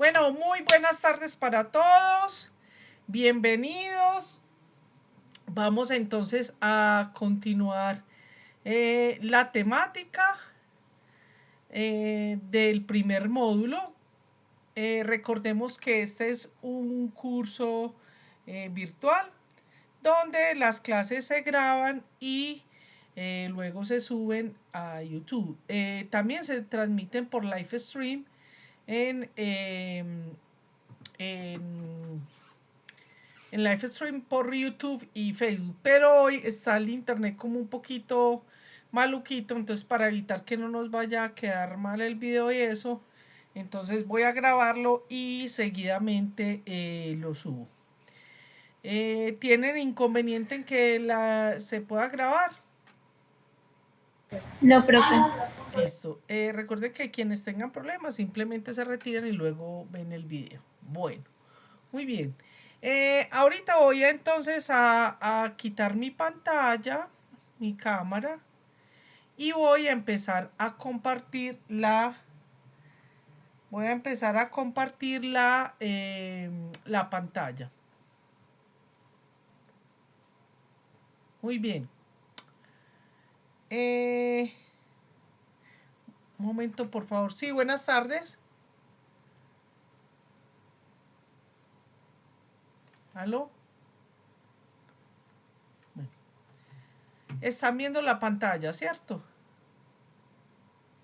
Bueno, muy buenas tardes para todos. Bienvenidos. Vamos entonces a continuar la temática del primer módulo. Recordemos que este es un curso virtual donde las clases se graban y luego se suben a YouTube. También se transmiten por live stream en, en, en live stream por YouTube y Facebook, pero hoy está el internet como un poquito maluquito, entonces para evitar que no nos vaya a quedar mal el video y eso, entonces voy a grabarlo y seguidamente lo subo. ¿Tienen inconveniente en que se pueda grabar? No, profe. Listo. Recuerden que quienes tengan problemas simplemente se retiran y luego ven el video. Bueno, muy bien. Ahorita voy entonces a quitar mi pantalla, mi cámara, y voy a empezar a compartir la pantalla. Muy bien. Un momento, por favor. Sí, buenas tardes. ¿Aló? Bueno. Están viendo la pantalla, ¿cierto?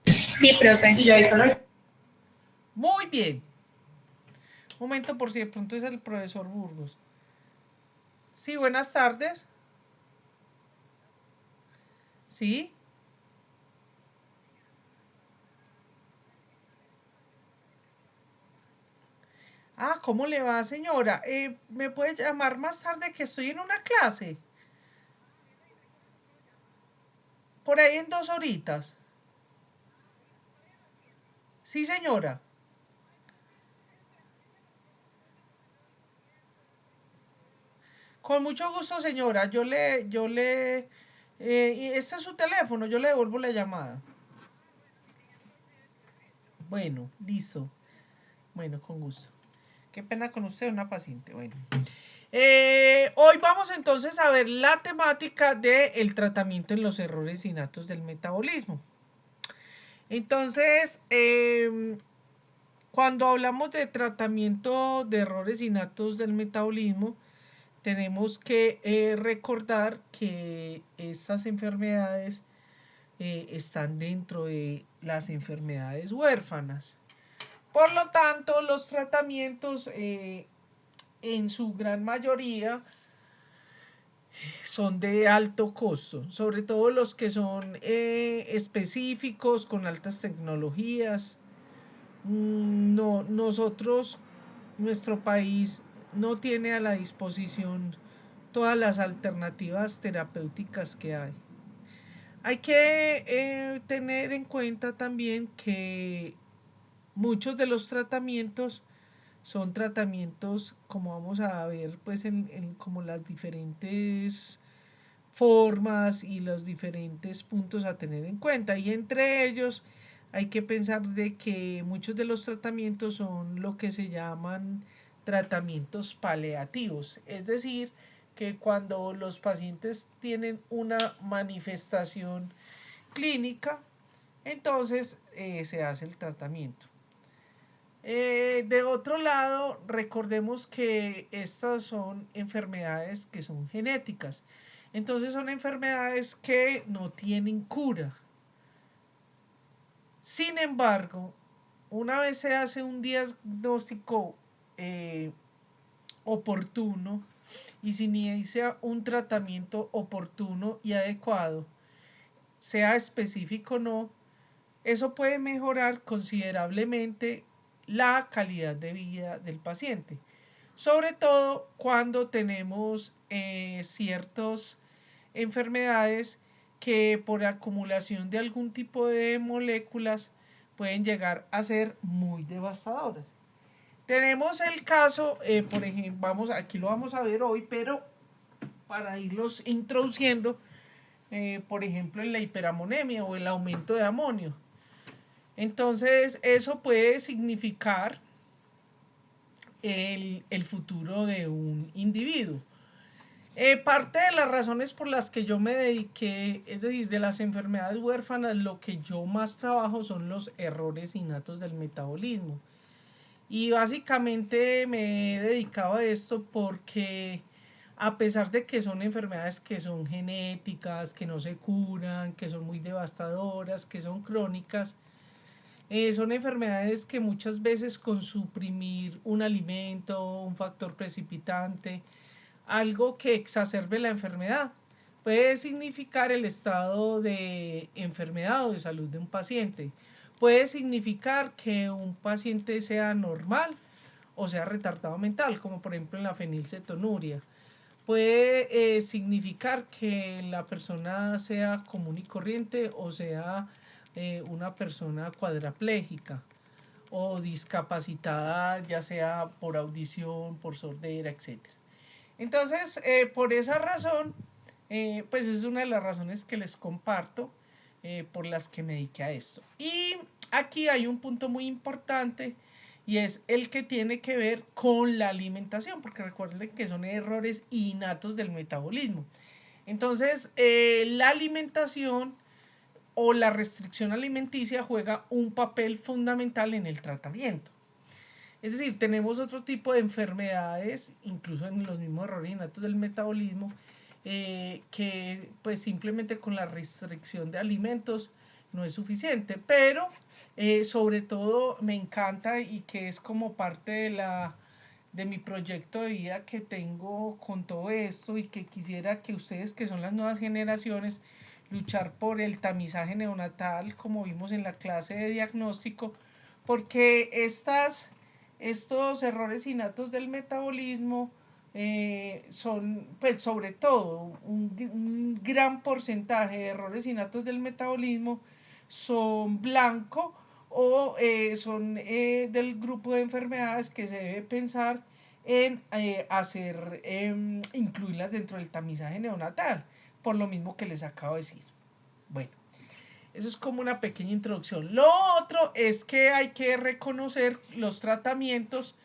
Sí, profe. Sí, ahí está. Muy bien. Un momento, por si de pronto es el profesor Burgos. Sí, buenas tardes. ¿Sí? Ah, ¿cómo le va, señora? ¿Me puede llamar más tarde que estoy en una clase? Por ahí en 2 horitas. Sí, señora. Con mucho gusto, señora. Y este es su teléfono, yo le devuelvo la llamada. Bueno, listo. Bueno, con gusto. Qué pena con usted, una paciente. Bueno. Hoy vamos entonces a ver la temática del tratamiento en los errores innatos del metabolismo. Entonces, cuando hablamos de tratamiento de errores innatos del metabolismo, tenemos que recordar que estas enfermedades están dentro de las enfermedades huérfanas. Por lo tanto, los tratamientos en su gran mayoría son de alto costo, sobre todo los que son específicos con altas tecnologías. No, nuestro país no tiene a la disposición todas las alternativas terapéuticas que hay. Hay que tener en cuenta también que muchos de los tratamientos son tratamientos, como vamos a ver, pues en como las diferentes formas y los diferentes puntos a tener en cuenta. Y entre ellos hay que pensar de que muchos de los tratamientos son lo que se llaman tratamientos paliativos, es decir, que cuando los pacientes tienen una manifestación clínica, entonces se hace el tratamiento. De otro lado, recordemos que estas son enfermedades que son genéticas. Entonces son enfermedades que no tienen cura. Sin embargo, una vez se hace un diagnóstico oportuno y se inicia un tratamiento oportuno y adecuado, sea específico o no, eso puede mejorar considerablemente la calidad de vida del paciente. Sobre todo cuando tenemos ciertas enfermedades que por acumulación de algún tipo de moléculas pueden llegar a ser muy devastadoras. Tenemos el caso, por ejemplo, aquí lo vamos a ver hoy, pero para irlos introduciendo, por ejemplo, en la hiperamonemia o el aumento de amonio. Entonces, eso puede significar el futuro de un individuo. Parte de las razones por las que yo me dediqué, es decir, de las enfermedades huérfanas, lo que yo más trabajo son los errores innatos del metabolismo. Y básicamente me he dedicado a esto porque a pesar de que son enfermedades que son genéticas, que no se curan, que son muy devastadoras, que son crónicas, son enfermedades que muchas veces con suprimir un alimento, un factor precipitante, algo que exacerbe la enfermedad, puede significar el estado de enfermedad o de salud de un paciente. Puede significar que un paciente sea normal o sea retardado mental, como por ejemplo en la fenilcetonuria. Puede significar que la persona sea común y corriente o sea una persona cuadraplégica o discapacitada, ya sea por audición, por sordera, etcétera. Entonces, por esa razón, pues es una de las razones que les comparto por las que me dediqué a esto. Y aquí hay un punto muy importante y es el que tiene que ver con la alimentación, porque recuerden que son errores innatos del metabolismo. Entonces, la alimentación o la restricción alimenticia juega un papel fundamental en el tratamiento. Es decir, tenemos otro tipo de enfermedades, incluso en los mismos errores innatos del metabolismo, que pues simplemente con la restricción de alimentos no es suficiente, pero sobre todo me encanta y que es como parte de mi proyecto de vida que tengo con todo esto y que quisiera que ustedes que son las nuevas generaciones luchar por el tamizaje neonatal como vimos en la clase de diagnóstico porque estos errores innatos del metabolismo son, pues sobre todo, un gran porcentaje de errores innatos del metabolismo son blanco o son del grupo de enfermedades que se debe pensar en incluirlas dentro del tamizaje neonatal, por lo mismo que les acabo de decir. Bueno, eso es como una pequeña introducción. Lo otro es que hay que reconocer los tratamientos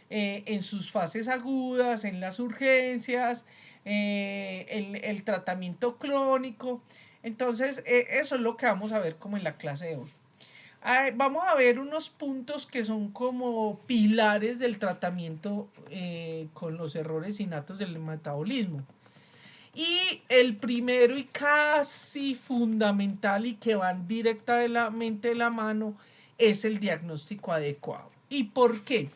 en sus fases agudas, en las urgencias, el tratamiento crónico. Entonces, eso es lo que vamos a ver como en la clase de hoy. Vamos a ver unos puntos que son como pilares del tratamiento con los errores innatos del metabolismo. Y el primero y casi fundamental y que van directamente de la mano es el diagnóstico adecuado. ¿Y por qué?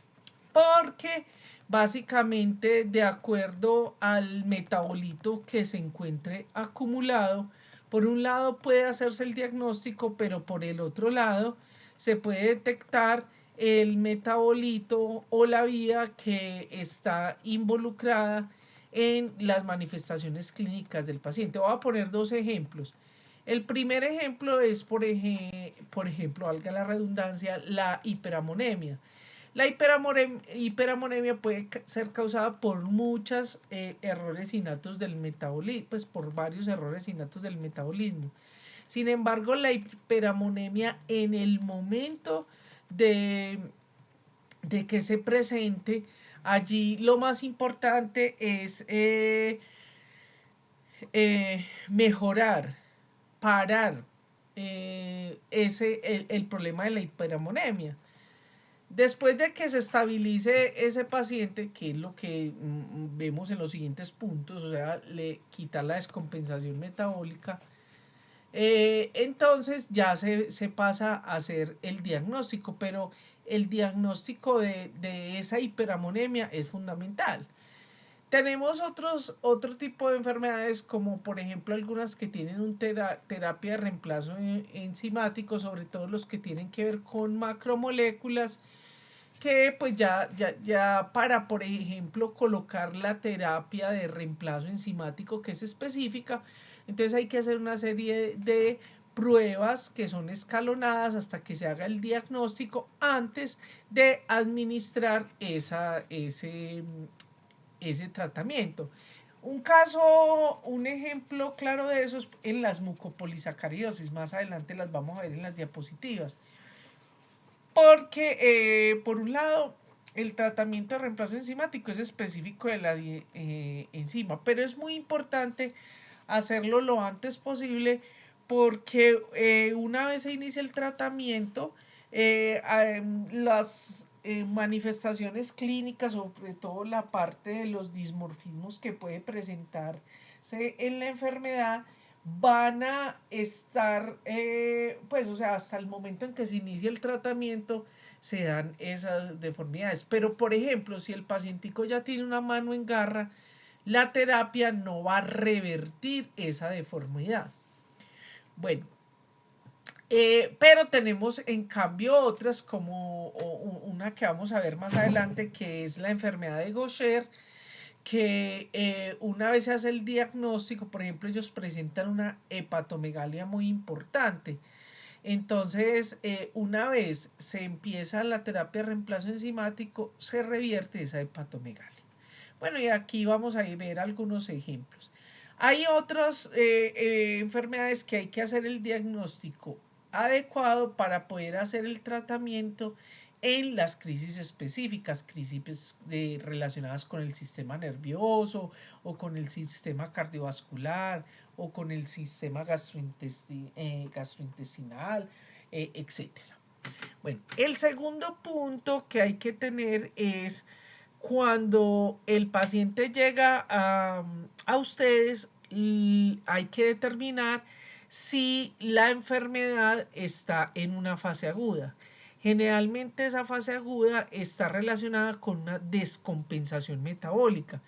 Porque básicamente de acuerdo al metabolito que se encuentre acumulado, por un lado puede hacerse el diagnóstico, pero por el otro lado se puede detectar el metabolito o la vía que está involucrada en las manifestaciones clínicas del paciente. Voy a poner dos ejemplos. El primer ejemplo es, por ejemplo, valga la redundancia, la hiperamonemia. La hiperamonemia puede ser causada por muchos errores innatos del metabolismo, pues por varios errores innatos del metabolismo. Sin embargo, la hiperamonemia en el momento de que se presente, allí lo más importante es mejorar, parar el problema de la hiperamonemia. Después de que se estabilice ese paciente, que es lo que vemos en los siguientes puntos, o sea, le quitar la descompensación metabólica, entonces ya se pasa a hacer el diagnóstico, pero el diagnóstico de esa hiperamonemia es fundamental. Tenemos otro tipo de enfermedades como por ejemplo algunas que tienen una terapia de reemplazo enzimático, sobre todo los que tienen que ver con macromoléculas, que pues ya para por ejemplo colocar la terapia de reemplazo enzimático que es específica, entonces hay que hacer una serie de pruebas que son escalonadas hasta que se haga el diagnóstico antes de administrar ese tratamiento. Un ejemplo claro de eso es en las mucopolisacaridosis. Más adelante las vamos a ver en las diapositivas. Porque, por un lado, el tratamiento de reemplazo enzimático es específico de la enzima, pero es muy importante hacerlo lo antes posible porque una vez se inicia el tratamiento, las manifestaciones clínicas, sobre todo la parte de los dismorfismos que puede presentarse en la enfermedad, van a estar, pues, o sea, hasta el momento en que se inicia el tratamiento, se dan esas deformidades. Pero, por ejemplo, si el pacientico ya tiene una mano en garra, la terapia no va a revertir esa deformidad. Bueno, pero tenemos en cambio otras como una que vamos a ver más adelante, que es la enfermedad de Gaucher, que una vez se hace el diagnóstico, por ejemplo, ellos presentan una hepatomegalia muy importante. Entonces, una vez se empieza la terapia de reemplazo enzimático, se revierte esa hepatomegalia. Bueno, y aquí vamos a ver algunos ejemplos. Hay otras enfermedades que hay que hacer el diagnóstico adecuado para poder hacer el tratamiento en las crisis específicas, crisis relacionadas con el sistema nervioso o con el sistema cardiovascular o con el sistema gastrointestinal, etcétera. Bueno, el segundo punto que hay que tener es cuando el paciente llega a ustedes, hay que determinar si la enfermedad está en una fase aguda. Generalmente esa fase aguda está relacionada con una descompensación metabólica.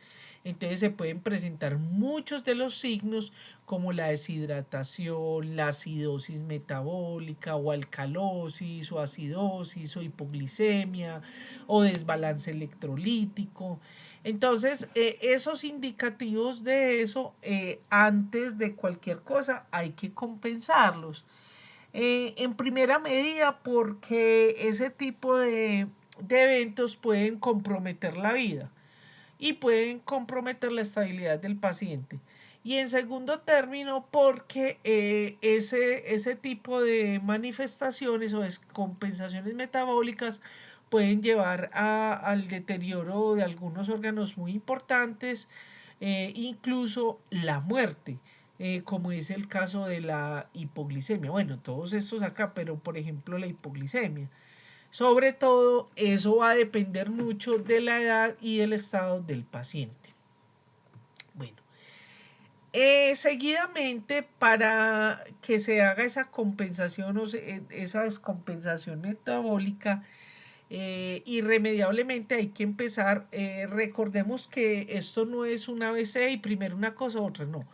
Entonces se pueden presentar muchos de los signos como la deshidratación, la acidosis metabólica o alcalosis o acidosis o hipoglicemia o desbalance electrolítico. Entonces, esos indicativos de eso, antes de cualquier cosa, hay que compensarlos. En primera medida porque ese tipo de eventos pueden comprometer la vida y pueden comprometer la estabilidad del paciente. Y en segundo término, porque ese tipo de manifestaciones o descompensaciones metabólicas pueden llevar al deterioro de algunos órganos muy importantes, incluso la muerte, como es el caso de la hipoglicemia. Bueno, todos estos acá, pero por ejemplo la hipoglicemia. Sobre todo, eso va a depender mucho de la edad y del estado del paciente. Bueno, seguidamente, para que se haga esa compensación o esa descompensación metabólica, irremediablemente hay que empezar. Recordemos que esto no es un ABC y primero una cosa u otra, no.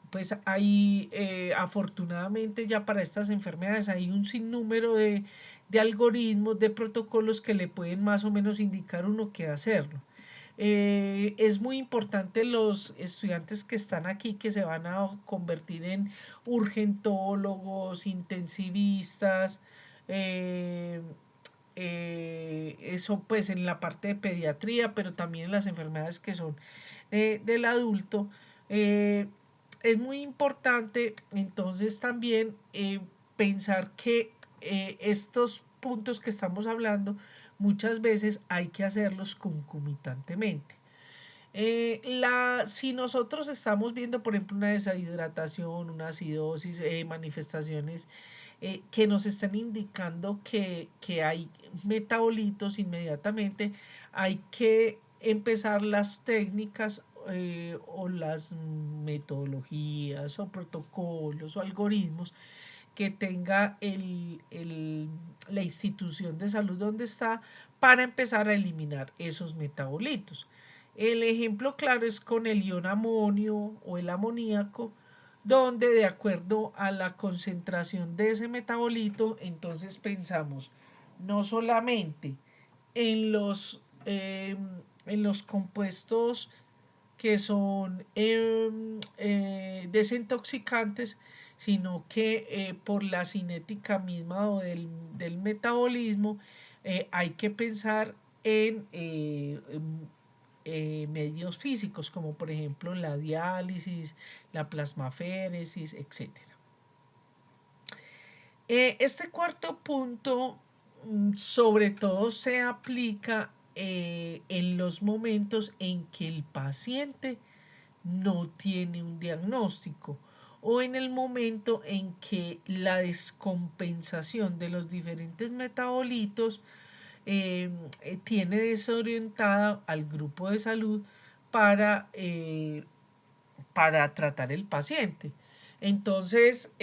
Pues hay, afortunadamente ya para estas enfermedades hay un sinnúmero de algoritmos, de protocolos que le pueden más o menos indicar uno qué hacerlo. Es muy importante los estudiantes que están aquí, que se van a convertir en urgentólogos, intensivistas, eh, eso pues en la parte de pediatría, pero también en las enfermedades que son del adulto. Eh, es muy importante entonces también pensar que estos puntos que estamos hablando muchas veces hay que hacerlos concomitantemente. Si nosotros estamos viendo, por ejemplo, una deshidratación, una acidosis, manifestaciones que nos están indicando que hay metabolitos inmediatamente, hay que empezar las técnicas o las metodologías o protocolos o algoritmos que tenga la institución de salud donde está para empezar a eliminar esos metabolitos. El ejemplo claro es con el ion amonio o el amoníaco, donde de acuerdo a la concentración de ese metabolito, entonces pensamos no solamente en en los compuestos que son desintoxicantes, sino que por la cinética misma o del metabolismo hay que pensar en medios físicos, como por ejemplo la diálisis, la plasmaféresis, etcétera. Este cuarto punto sobre todo se aplica en los momentos en que el paciente no tiene un diagnóstico o en el momento en que la descompensación de los diferentes metabolitos tiene desorientada al grupo de salud para, para tratar el paciente. Entonces,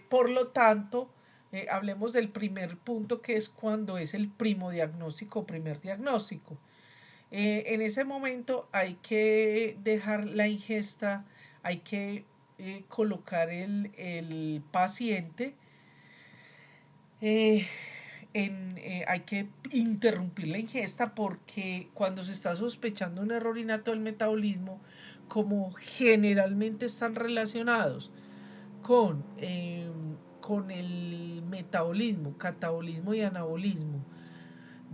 por lo tanto, hablemos del primer punto que es cuando es el primodiagnóstico o primer diagnóstico. En ese momento hay que dejar la ingesta, hay que colocar el paciente, eh, hay que interrumpir la ingesta porque cuando se está sospechando un error innato del metabolismo, como generalmente están relacionados con el metabolismo, catabolismo y anabolismo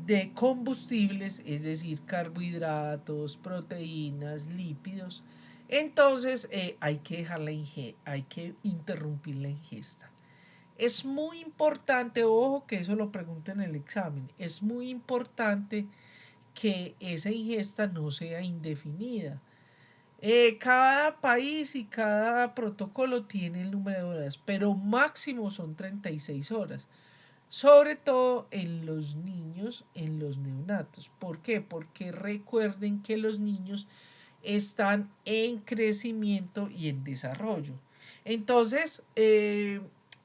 de combustibles, es decir, carbohidratos, proteínas, lípidos, entonces hay que dejar hay que interrumpir la ingesta. Es muy importante, ojo que eso lo pregunto en el examen, es muy importante que esa ingesta no sea indefinida. Cada país y cada protocolo tiene el número de horas, pero máximo son 36 horas. Sobre todo en los niños, en los neonatos. ¿Por qué? Porque recuerden que los niños están en crecimiento y en desarrollo. Entonces,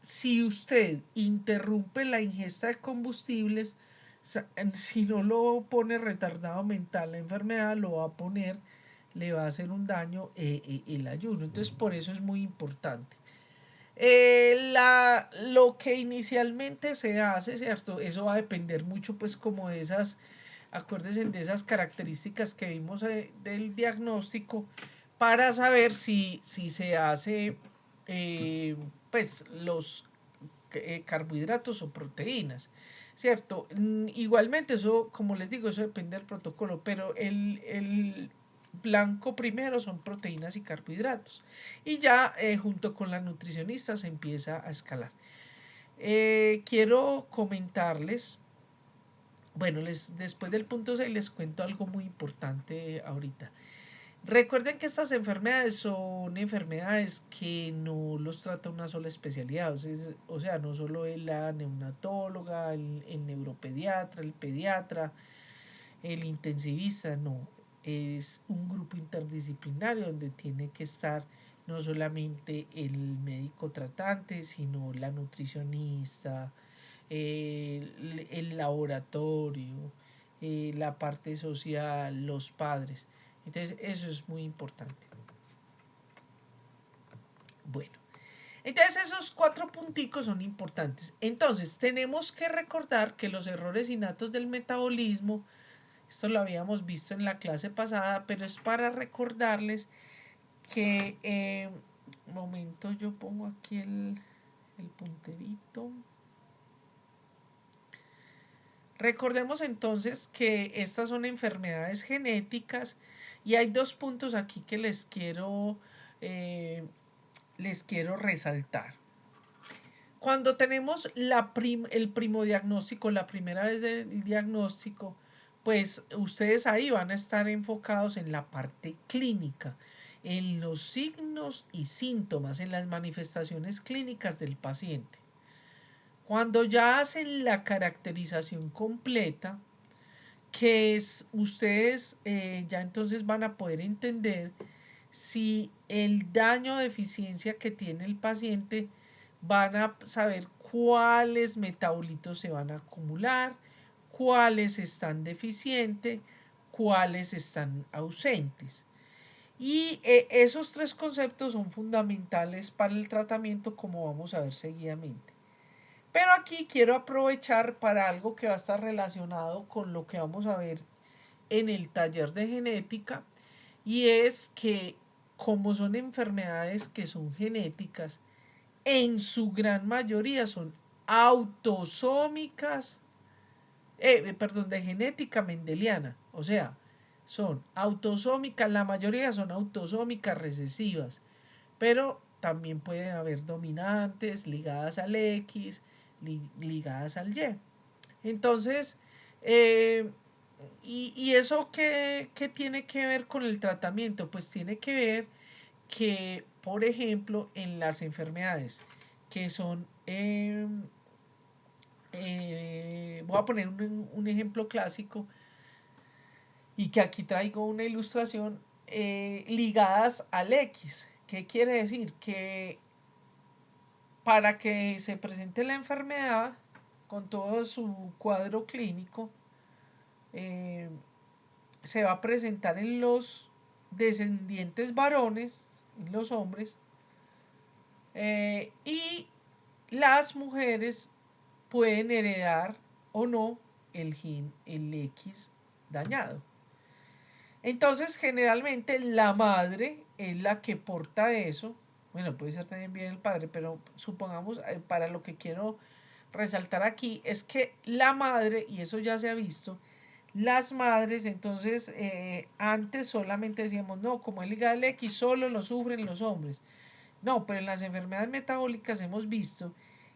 si usted interrumpe la ingesta de combustibles, si no lo pone retardado mental, la enfermedad lo va a poner, le va a hacer un daño el ayuno. Entonces, por eso es muy importante. Lo que inicialmente se hace, ¿cierto? Eso va a depender mucho, pues, como de esas, acuérdense de esas características que vimos del diagnóstico para saber si se hace, pues, los carbohidratos o proteínas, ¿cierto? Igualmente, eso, como les digo, eso depende del protocolo, pero el blanco primero son proteínas y carbohidratos. Y ya junto con la nutricionista se empieza a escalar. Quiero comentarles, bueno, después del punto 6 les cuento algo muy importante ahorita. Recuerden que estas enfermedades son enfermedades que no los trata una sola especialidad, o sea, no solo es la neonatóloga, el neuropediatra, el pediatra, el intensivista, no, es un grupo interdisciplinario donde tiene que estar no solamente el médico tratante, sino la nutricionista, el laboratorio, la parte social, los padres. Entonces, eso es muy importante. Bueno, entonces esos 4 punticos son importantes. Entonces, tenemos que recordar que los errores innatos del metabolismo, esto lo habíamos visto en la clase pasada, pero es para recordarles que, un momento, yo pongo aquí el punterito. Recordemos entonces que estas son enfermedades genéticas y hay 2 puntos aquí que les quiero resaltar. Cuando tenemos el primodiagnóstico, la primera vez del diagnóstico, pues ustedes ahí van a estar enfocados en la parte clínica, en los signos y síntomas, en las manifestaciones clínicas del paciente. Cuando ya hacen la caracterización completa, que es ustedes ya entonces van a poder entender si el daño o deficiencia que tiene el paciente, van a saber cuáles metabolitos se van a acumular, cuáles están deficientes, cuáles están ausentes. Y esos 3 conceptos son fundamentales para el tratamiento, como vamos a ver seguidamente. Pero aquí quiero aprovechar para algo que va a estar relacionado con lo que vamos a ver en el taller de genética, y es que como son enfermedades que son genéticas, en su gran mayoría son autosómicas, perdón, de genética mendeliana, o sea, son autosómicas, la mayoría son autosómicas recesivas, pero también pueden haber dominantes ligadas al X, ligadas al Y. Entonces, y eso qué tiene que ver con el tratamiento, pues tiene que ver que, por ejemplo, en las enfermedades que son, voy a poner un ejemplo clásico y que aquí traigo una ilustración, ligadas al X. ¿Qué quiere decir? Que para que se presente la enfermedad con todo su cuadro clínico, eh, se va a presentar en los descendientes varones, en los hombres, y las mujeres pueden heredar o no el gen, el X dañado. Entonces, generalmente la madre es la que porta eso. Bueno, puede ser también bien el padre, pero supongamos, para lo que quiero resaltar aquí, es que la madre, y eso ya se ha visto, las madres, entonces, antes solamente decíamos, no, como el hígado X solo lo sufren los hombres. No, pero en las enfermedades metabólicas hemos visto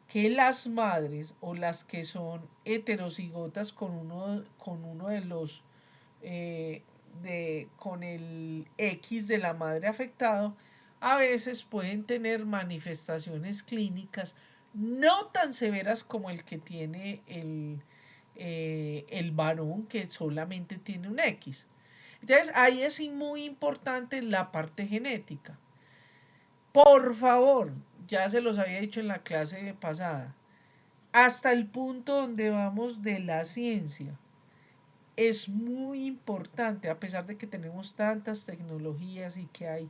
que las madres o las que son heterocigotas con uno de los, con el X de la madre afectado, a veces pueden tener manifestaciones clínicas no tan severas como el que tiene el varón que solamente tiene un X. Entonces ahí es muy importante la parte genética. Por favor, ya se los había dicho en la clase pasada, hasta el punto donde vamos de la ciencia. Es muy importante, a pesar de que tenemos tantas tecnologías y que hay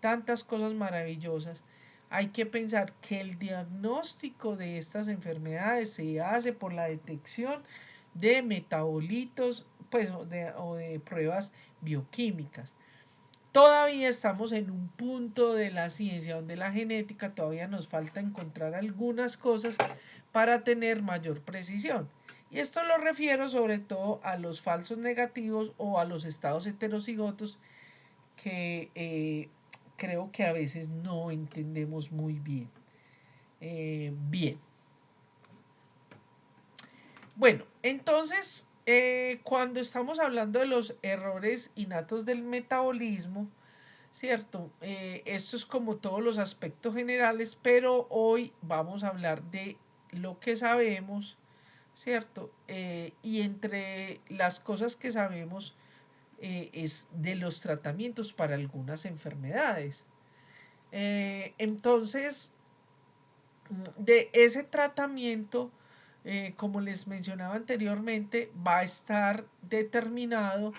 tantas cosas maravillosas, hay que pensar que el diagnóstico de estas enfermedades se hace por la detección de metabolitos, pues, o de pruebas bioquímicas. Todavía estamos en un punto de la ciencia donde la genética todavía nos falta encontrar algunas cosas para tener mayor precisión. Y esto lo refiero sobre todo a los falsos negativos o a los estados heterocigotos que creo que a veces no entendemos muy bien. Bien. Bueno, entonces, cuando estamos hablando de los errores innatos del metabolismo, ¿cierto? Esto es como todos los aspectos generales, pero hoy vamos a hablar de lo que sabemos, ¿cierto? Y entre las cosas que sabemos, es de los tratamientos para algunas enfermedades. Entonces, de ese tratamiento, como les mencionaba anteriormente, va a estar determinado,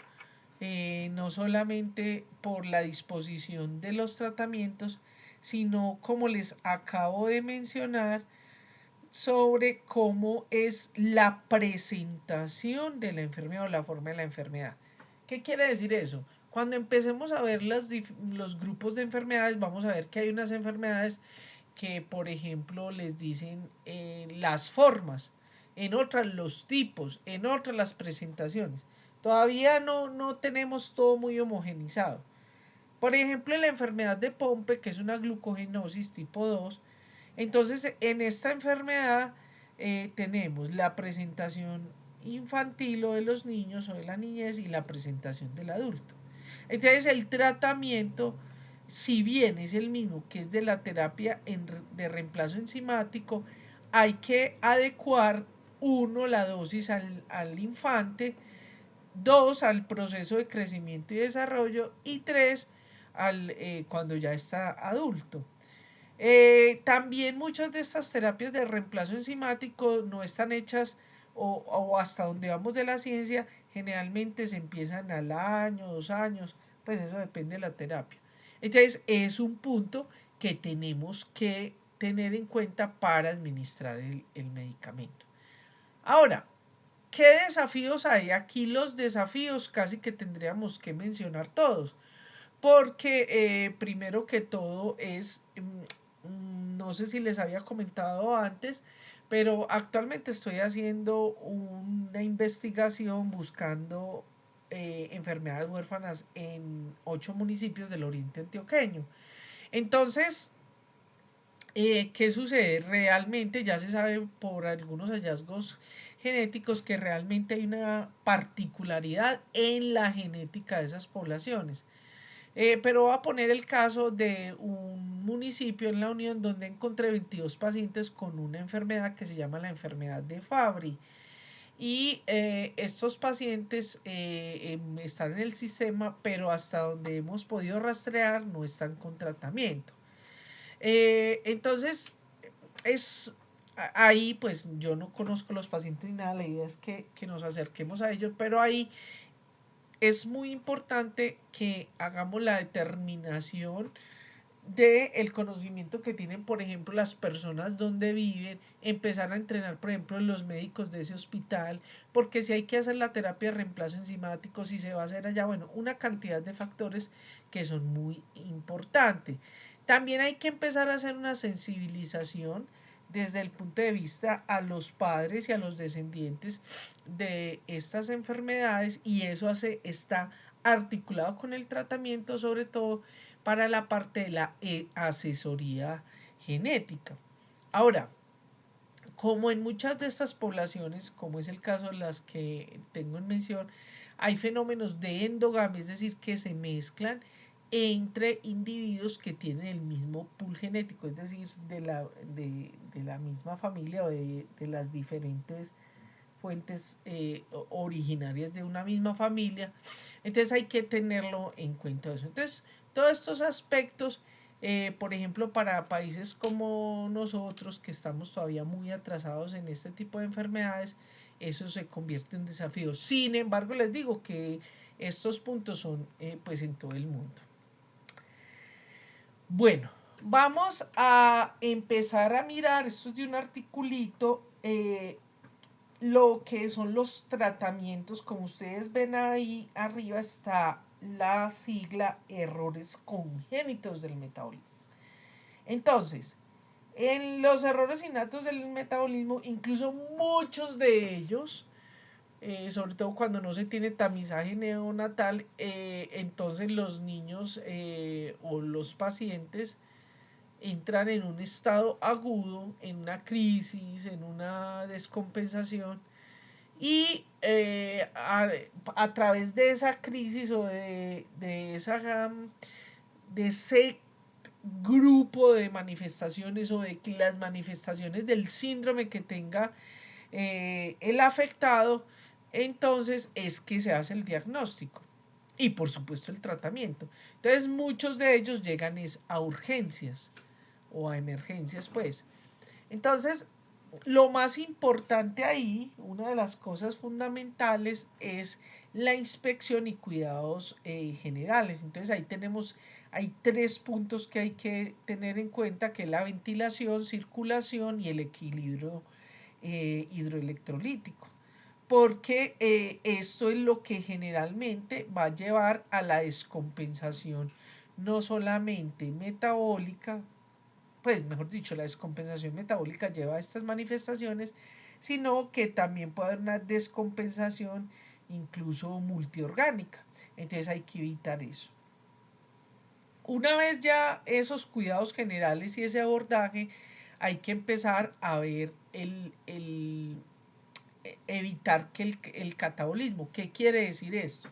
no solamente por la disposición de los tratamientos, sino como les acabo de mencionar, sobre cómo es la presentación de la enfermedad o la forma de la enfermedad. ¿Qué quiere decir eso? Cuando empecemos a ver los grupos de enfermedades, vamos a ver que hay unas enfermedades que, por ejemplo, les dicen, las formas, en otras los tipos, en otras las presentaciones. Todavía no tenemos todo muy homogenizado. Por ejemplo, en la enfermedad de Pompe, que es una glucogenosis tipo 2, entonces en esta enfermedad, tenemos la presentación infantil o de los niños o de la niñez y la presentación del adulto. Entonces el tratamiento, si bien es el mismo que es de la terapia de reemplazo enzimático, hay que adecuar, uno, la dosis al infante, dos, al proceso de crecimiento y desarrollo, y tres, cuando ya está adulto. También muchas de estas terapias de reemplazo enzimático no están hechas, o hasta donde vamos de la ciencia, generalmente se empiezan al año, 2 años, pues eso depende de la terapia. Entonces es un punto que tenemos que tener en cuenta para administrar el medicamento. Ahora, ¿qué desafíos hay? Aquí los desafíos casi que tendríamos que mencionar todos, porque, primero que todo es, no sé si les había comentado antes, pero actualmente estoy haciendo una investigación buscando, enfermedades huérfanas en 8 municipios del oriente antioqueño. Entonces, ¿Qué sucede? Realmente ya se sabe por algunos hallazgos genéticos que realmente hay una particularidad en la genética de esas poblaciones. Pero voy a poner el caso de un municipio en la Unión donde encontré 22 pacientes con una enfermedad que se llama la enfermedad de Fabry. Y estos pacientes están en el sistema, pero hasta donde hemos podido rastrear no están con tratamiento. Entonces, es ahí, pues yo no conozco los pacientes ni nada, la idea es que nos acerquemos a ellos, pero ahí es muy importante que hagamos la determinación de el conocimiento que tienen, por ejemplo, las personas donde viven, empezar a entrenar, por ejemplo, los médicos de ese hospital, porque si hay que hacer la terapia de reemplazo enzimático, si se va a hacer allá, bueno, una cantidad de factores que son muy importantes. También hay que empezar a hacer una sensibilización desde el punto de vista a los padres y a los descendientes de estas enfermedades, y eso está articulado con el tratamiento, sobre todo para la parte de la asesoría genética. Ahora, como en muchas de estas poblaciones, como es el caso de las que tengo en mención, hay fenómenos de endogamia, es decir, que se mezclan entre individuos que tienen el mismo pool genético, es decir, de la misma familia o de las diferentes fuentes originarias de una misma familia. Entonces hay que tenerlo en cuenta eso. Entonces, todos estos aspectos, por ejemplo, para países como nosotros, que estamos todavía muy atrasados en este tipo de enfermedades, eso se convierte en desafío. Sin embargo, les digo que estos puntos son pues en todo el mundo. Bueno, vamos a empezar a mirar, esto es de un articulito, lo que son los tratamientos. Como ustedes ven ahí arriba está la sigla errores congénitos del metabolismo. Entonces, en los errores innatos del metabolismo, incluso muchos de ellos, sobre todo cuando no se tiene tamizaje neonatal, entonces los niños o los pacientes entran en un estado agudo, en una crisis, en una descompensación, y a través de esa crisis o de ese grupo de manifestaciones o de las manifestaciones del síndrome que tenga el afectado, entonces es que se hace el diagnóstico y por supuesto el tratamiento. Entonces muchos de ellos llegan a urgencias o a emergencias, pues. Entonces, lo más importante ahí, una de las cosas fundamentales, es la inspección y cuidados generales. Entonces hay 3 puntos que hay que tener en cuenta, que es la ventilación, circulación y el equilibrio hidroelectrolítico. Porque esto es lo que generalmente va a llevar a la descompensación, no solamente metabólica, pues mejor dicho, la descompensación metabólica lleva a estas manifestaciones, sino que también puede haber una descompensación incluso multiorgánica. Entonces hay que evitar eso. Una vez ya esos cuidados generales y ese abordaje, hay que empezar a ver evitar que el catabolismo. ¿Qué quiere decir esto?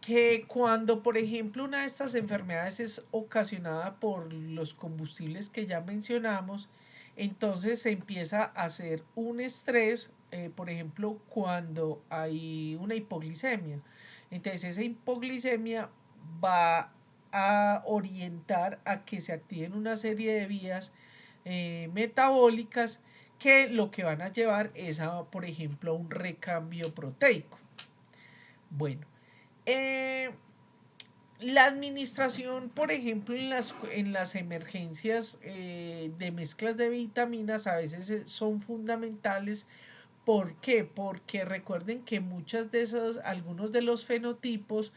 Que cuando, por ejemplo, una de estas enfermedades es ocasionada por los combustibles que ya mencionamos, entonces se empieza a hacer un estrés, por ejemplo, cuando hay una hipoglicemia. Entonces esa hipoglicemia va a orientar a que se activen una serie de vías metabólicas que lo que van a llevar es a, por ejemplo, un recambio proteico. Bueno, eh, la administración, por ejemplo, en las emergencias de mezclas de vitaminas a veces son fundamentales. ¿Por qué? Porque recuerden que muchas de esas, algunos de los fenotipos,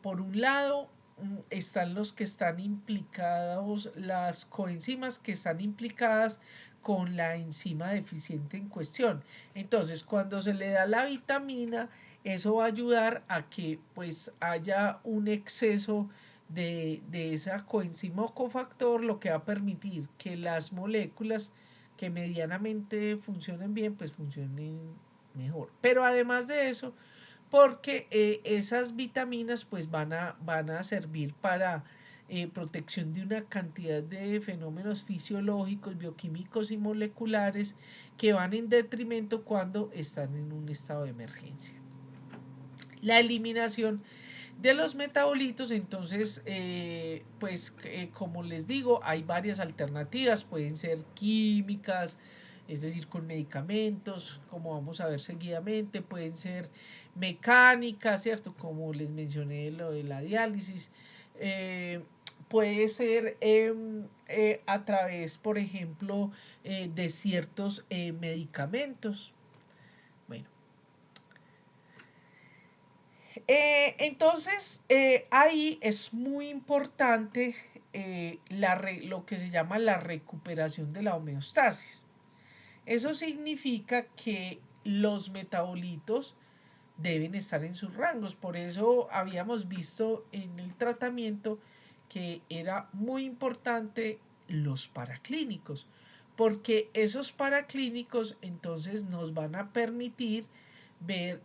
por un lado, están los que están implicados, las coenzimas que están implicadas con la enzima deficiente en cuestión. Entonces, cuando se le da la vitamina, eso va a ayudar a que pues haya un exceso de esa coenzima o cofactor, lo que va a permitir que las moléculas que medianamente funcionen bien, pues funcionen mejor. Pero además de eso, porque esas vitaminas pues van a servir para protección de una cantidad de fenómenos fisiológicos, bioquímicos y moleculares que van en detrimento cuando están en un estado de emergencia. La eliminación de los metabolitos, entonces, como les digo, hay varias alternativas, pueden ser químicas, es decir, con medicamentos, como vamos a ver seguidamente, pueden ser mecánicas, ¿cierto? Como les mencioné lo de la diálisis, puede ser a través, por ejemplo, de ciertos medicamentos. Bueno, ahí es muy importante lo que se llama la recuperación de la homeostasis. Eso significa que los metabolitos deben estar en sus rangos. Por eso habíamos visto en el tratamiento que era muy importante los paraclínicos, porque esos paraclínicos entonces nos van a permitir ver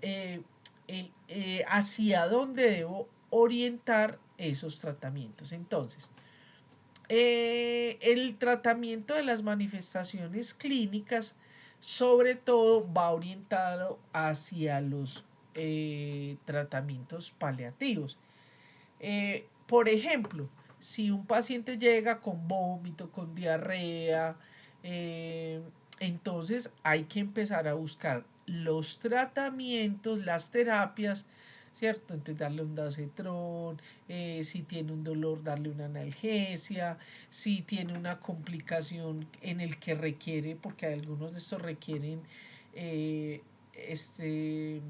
hacia dónde debo orientar esos tratamientos. Entonces, el tratamiento de las manifestaciones clínicas sobre todo va orientado hacia los tratamientos paliativos. Por ejemplo, si un paciente llega con vómito, con diarrea, entonces hay que empezar a buscar los tratamientos, las terapias, ¿cierto? Entonces darle un dacetrón, si tiene un dolor darle una analgesia, si tiene una complicación en el que requiere, porque algunos de estos requieren eh, este,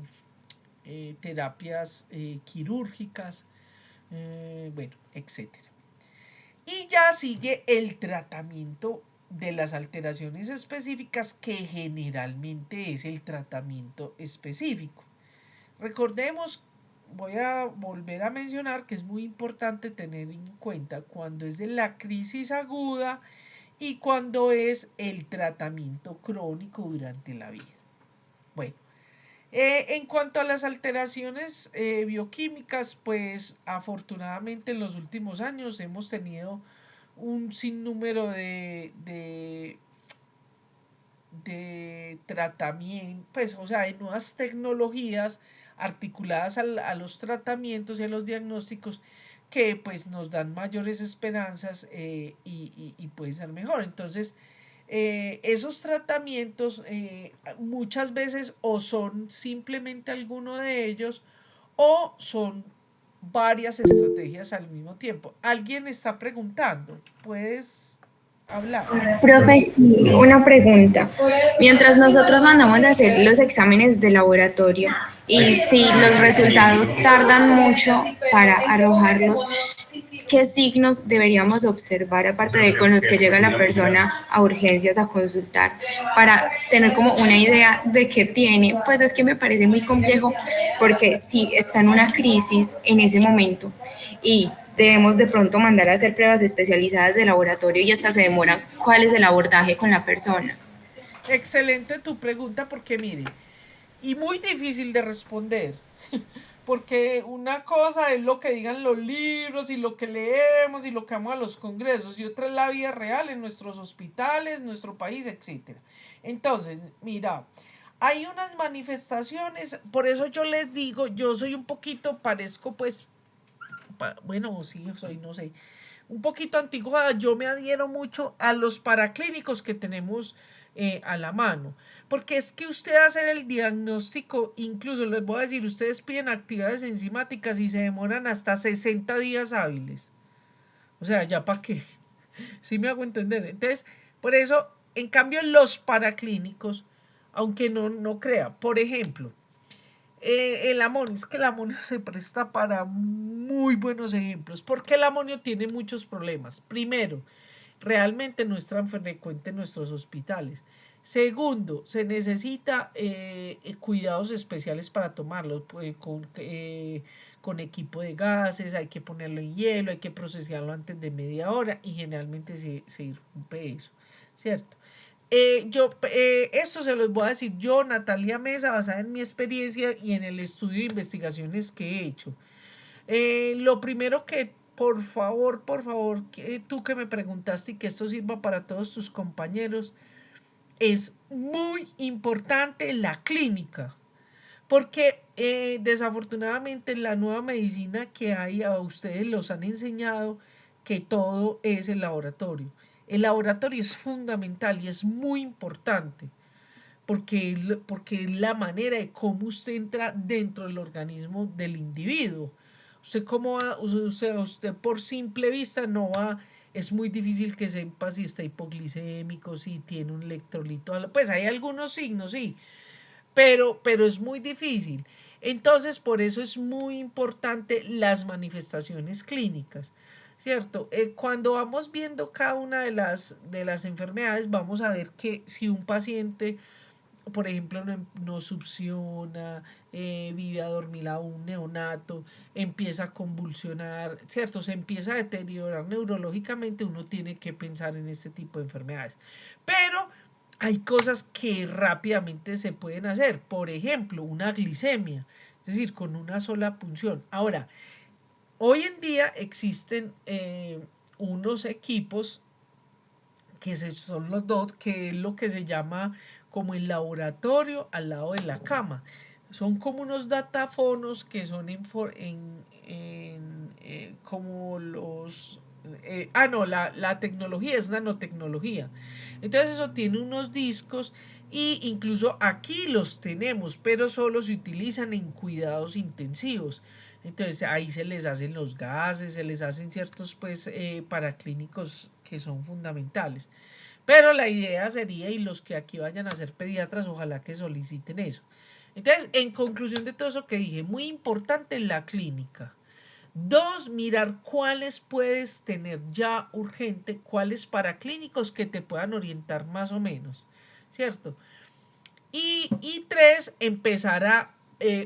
terapias quirúrgicas, bueno, etcétera. Y ya sigue el tratamiento de las alteraciones específicas, que generalmente es el tratamiento específico. Recordemos, voy a volver a mencionar que es muy importante tener en cuenta cuando es de la crisis aguda y cuando es el tratamiento crónico durante la vida. Bueno, en cuanto a las alteraciones bioquímicas, pues afortunadamente en los últimos años hemos tenido un sinnúmero de tratamiento, pues, o sea, de nuevas tecnologías articuladas a los tratamientos y a los diagnósticos que pues nos dan mayores esperanzas y puede ser mejor. Entonces, esos tratamientos muchas veces o son simplemente alguno de ellos o son varias estrategias al mismo tiempo. Alguien está preguntando, ¿puedes hablar? Profe, sí, una pregunta. Mientras nosotros mandamos a hacer los exámenes de laboratorio y si los resultados tardan mucho para arrojarlos, ¿qué signos deberíamos observar aparte de con los que llega la persona a urgencias a consultar para tener como una idea de qué tiene? Pues es que me parece muy complejo porque si está en una crisis en ese momento y debemos de pronto mandar a hacer pruebas especializadas de laboratorio y hasta se demora cuál es el abordaje con la persona. Excelente tu pregunta porque mire, y muy difícil de responder, porque una cosa es lo que digan los libros y lo que leemos y lo que vamos a los congresos y otra es la vida real en nuestros hospitales, nuestro país, etcétera. Entonces, mira, hay unas manifestaciones, por eso yo les digo, yo soy un poquito, parezco pues, bueno, sí, soy, no sé, un poquito anticuada, yo me adhiero mucho a los paraclínicos que tenemos a la mano. Porque es que usted hacer el diagnóstico, incluso les voy a decir, ustedes piden actividades enzimáticas y se demoran hasta 60 días hábiles. O sea, ya para qué. Sí me hago entender. Entonces, por eso, en cambio, los paraclínicos, aunque no crea, por ejemplo, el amonio, es que el amonio se presta para muy buenos ejemplos, porque el amonio tiene muchos problemas. Primero, realmente no es tan frecuente en nuestros hospitales. Segundo, se necesita cuidados especiales para tomarlo, pues, con equipo de gases, hay que ponerlo en hielo, hay que procesarlo antes de media hora y generalmente se irrumpe eso, ¿cierto? Esto se los voy a decir yo, Natalia Mesa, basada en mi experiencia y en el estudio de investigaciones que he hecho. Lo primero que, por favor, que tú que me preguntaste y que esto sirva para todos tus compañeros, es muy importante la clínica. Porque desafortunadamente la nueva medicina que hay a ustedes los han enseñado que todo es el laboratorio. El laboratorio es fundamental y es muy importante porque es la manera de cómo usted entra dentro del organismo del individuo. Usted cómo va, usted por simple vista no va, es muy difícil que sepa si está hipoglicémico, si tiene un electrolito, pues hay algunos signos, sí, pero es muy difícil. Entonces, por eso es muy importante las manifestaciones clínicas, ¿cierto? Cuando vamos viendo cada una de las enfermedades, vamos a ver que si un paciente, por ejemplo, no succiona, vive adormilado, un neonato, empieza a convulsionar, ¿cierto? Se empieza a deteriorar neurológicamente, uno tiene que pensar en este tipo de enfermedades. Pero hay cosas que rápidamente se pueden hacer, por ejemplo, una glicemia, es decir, con una sola punción. Ahora, hoy en día existen unos equipos que son los DOT, que es lo que se llama como el laboratorio al lado de la cama. Son como unos datafonos que son como los... no, la tecnología es nanotecnología. Entonces eso tiene unos discos y incluso aquí los tenemos, pero solo se utilizan en cuidados intensivos. Entonces ahí se les hacen los gases, se les hacen ciertos pues paraclínicos que son fundamentales. Pero la idea sería, y los que aquí vayan a ser pediatras, ojalá que soliciten eso. Entonces, en conclusión de todo eso que dije, muy importante la clínica. Dos, mirar cuáles puedes tener ya urgente, cuáles paraclínicos que te puedan orientar más o menos, ¿cierto? Y tres, empezar a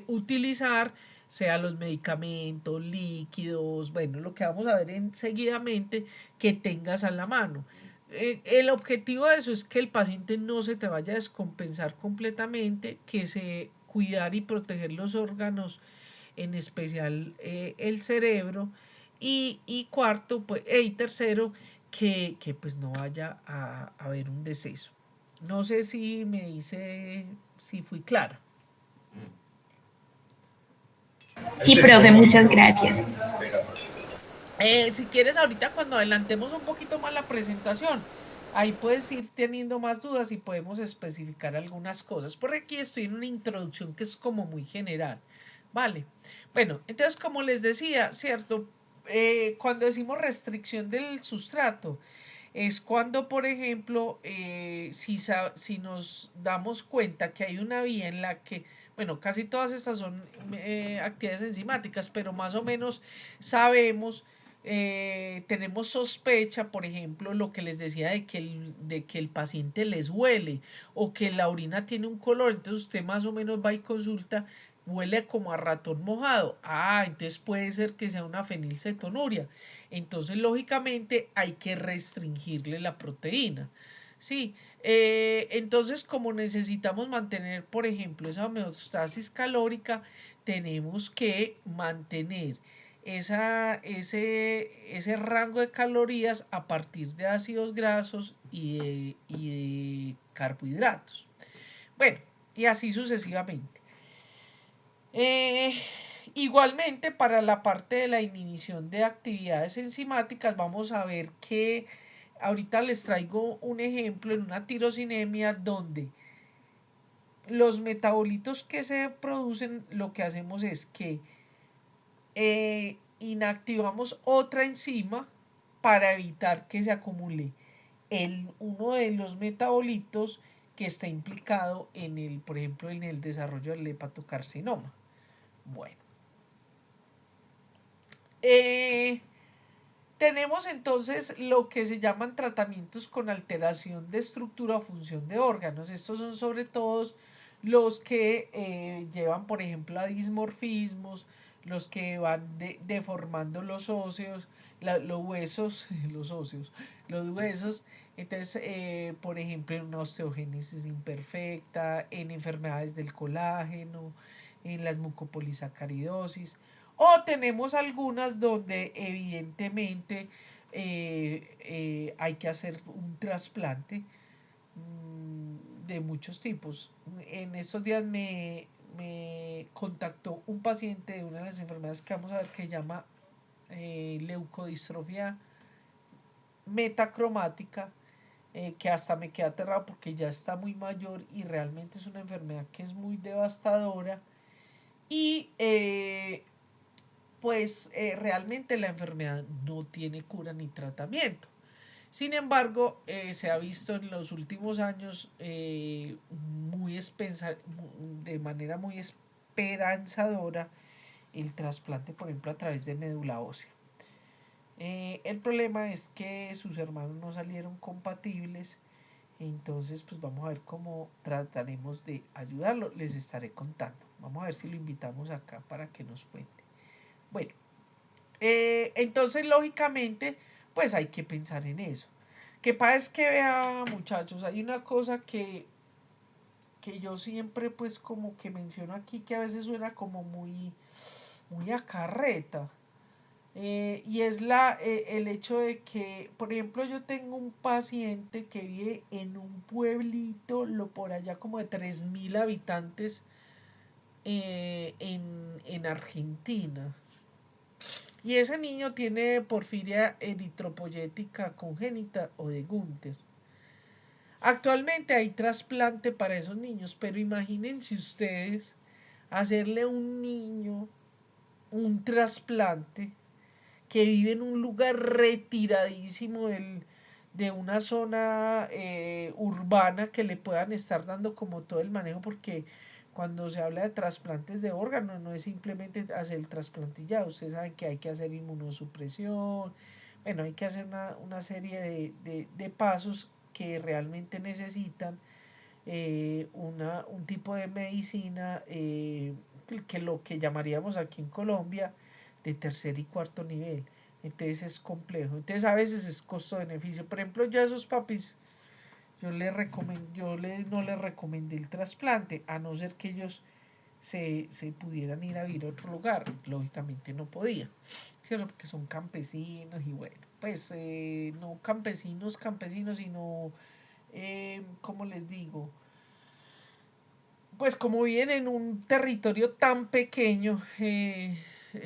utilizar, sea los medicamentos, líquidos, bueno, lo que vamos a ver enseguidamente, que tengas a la mano. El objetivo de eso es que el paciente no se te vaya a descompensar completamente, que se cuidar y proteger los órganos, en especial el cerebro, y cuarto, pues, y tercero, que pues no vaya a haber un deceso. No sé si me hice, si fui clara. Sí, profe, muchas gracias. Si quieres, ahorita cuando adelantemos un poquito más la presentación, ahí puedes ir teniendo más dudas y podemos especificar algunas cosas. Por aquí estoy en una introducción que es como muy general. Vale. Bueno, entonces como les decía, ¿cierto? Cuando decimos restricción del sustrato, es cuando, por ejemplo, si nos damos cuenta que hay una vía en la que, bueno, casi todas estas son actividades enzimáticas, pero más o menos sabemos, tenemos sospecha, por ejemplo, lo que les decía de que el paciente les huele o que la orina tiene un color, entonces usted más o menos va y consulta, huele como a ratón mojado. Entonces puede ser que sea una fenilcetonuria. Entonces, lógicamente, hay que restringirle la proteína. Sí, entonces como necesitamos mantener, por ejemplo, esa homeostasis calórica, tenemos que mantener ese rango de calorías a partir de ácidos grasos y de carbohidratos. Bueno, y así sucesivamente. Igualmente, para la parte de la inhibición de actividades enzimáticas, vamos a ver que ahorita les traigo un ejemplo en una tirosinemia donde los metabolitos que se producen, lo que hacemos es que inactivamos otra enzima para evitar que se acumule uno de los metabolitos que está implicado por ejemplo, en el desarrollo del hepatocarcinoma. Bueno. Tenemos entonces lo que se llaman tratamientos con alteración de estructura o función de órganos. Estos son sobre todo los que llevan, por ejemplo, a dismorfismos, los que van deformando los óseos, los huesos, los óseos, los huesos. Entonces, por ejemplo, en una osteogénesis imperfecta, en enfermedades del colágeno, en las mucopolisacaridosis. O tenemos algunas donde evidentemente hay que hacer un trasplante de muchos tipos. En estos días me contactó un paciente de una de las enfermedades que vamos a ver que se llama leucodistrofia metacromática, que hasta me queda aterrado porque ya está muy mayor y realmente es una enfermedad que es muy devastadora y pues realmente la enfermedad no tiene cura ni tratamiento. Sin embargo, se ha visto en los últimos años de manera muy esperanzadora el trasplante, por ejemplo, a través de médula ósea. El problema es que sus hermanos no salieron compatibles, entonces pues vamos a ver cómo trataremos de ayudarlo. Les estaré contando. Vamos a ver si lo invitamos acá para que nos cuente. Bueno, entonces lógicamente pues hay que pensar en eso. Que pasa es que vea, muchachos, hay una cosa que yo siempre pues como que menciono aquí que a veces suena como muy a carreta. Y es el hecho de que, por ejemplo, yo tengo un paciente que vive en un pueblito, por allá como de 3.000 habitantes en Argentina. Y ese niño tiene porfiria eritropoyética congénita o de Gunther. Actualmente hay trasplante para esos niños, pero imagínense ustedes hacerle a un niño un trasplante que vive en un lugar retiradísimo de una zona urbana que le puedan estar dando como todo el manejo, porque cuando se habla de trasplantes de órganos no es simplemente hacer el trasplante y ya, ustedes saben que hay que hacer inmunosupresión, bueno, hay que hacer una serie de pasos que realmente necesitan un tipo de medicina que lo que llamaríamos aquí en Colombia de tercer y cuarto nivel. Entonces es complejo. Entonces a veces es costo-beneficio. Por ejemplo, yo a esos papis, no les recomendé el trasplante, a no ser que ellos se pudieran ir a vivir a otro lugar. Lógicamente no podían, ¿cierto? Porque son campesinos y bueno, pues no campesinos, sino, ¿cómo les digo? Pues como viven en un territorio tan pequeño,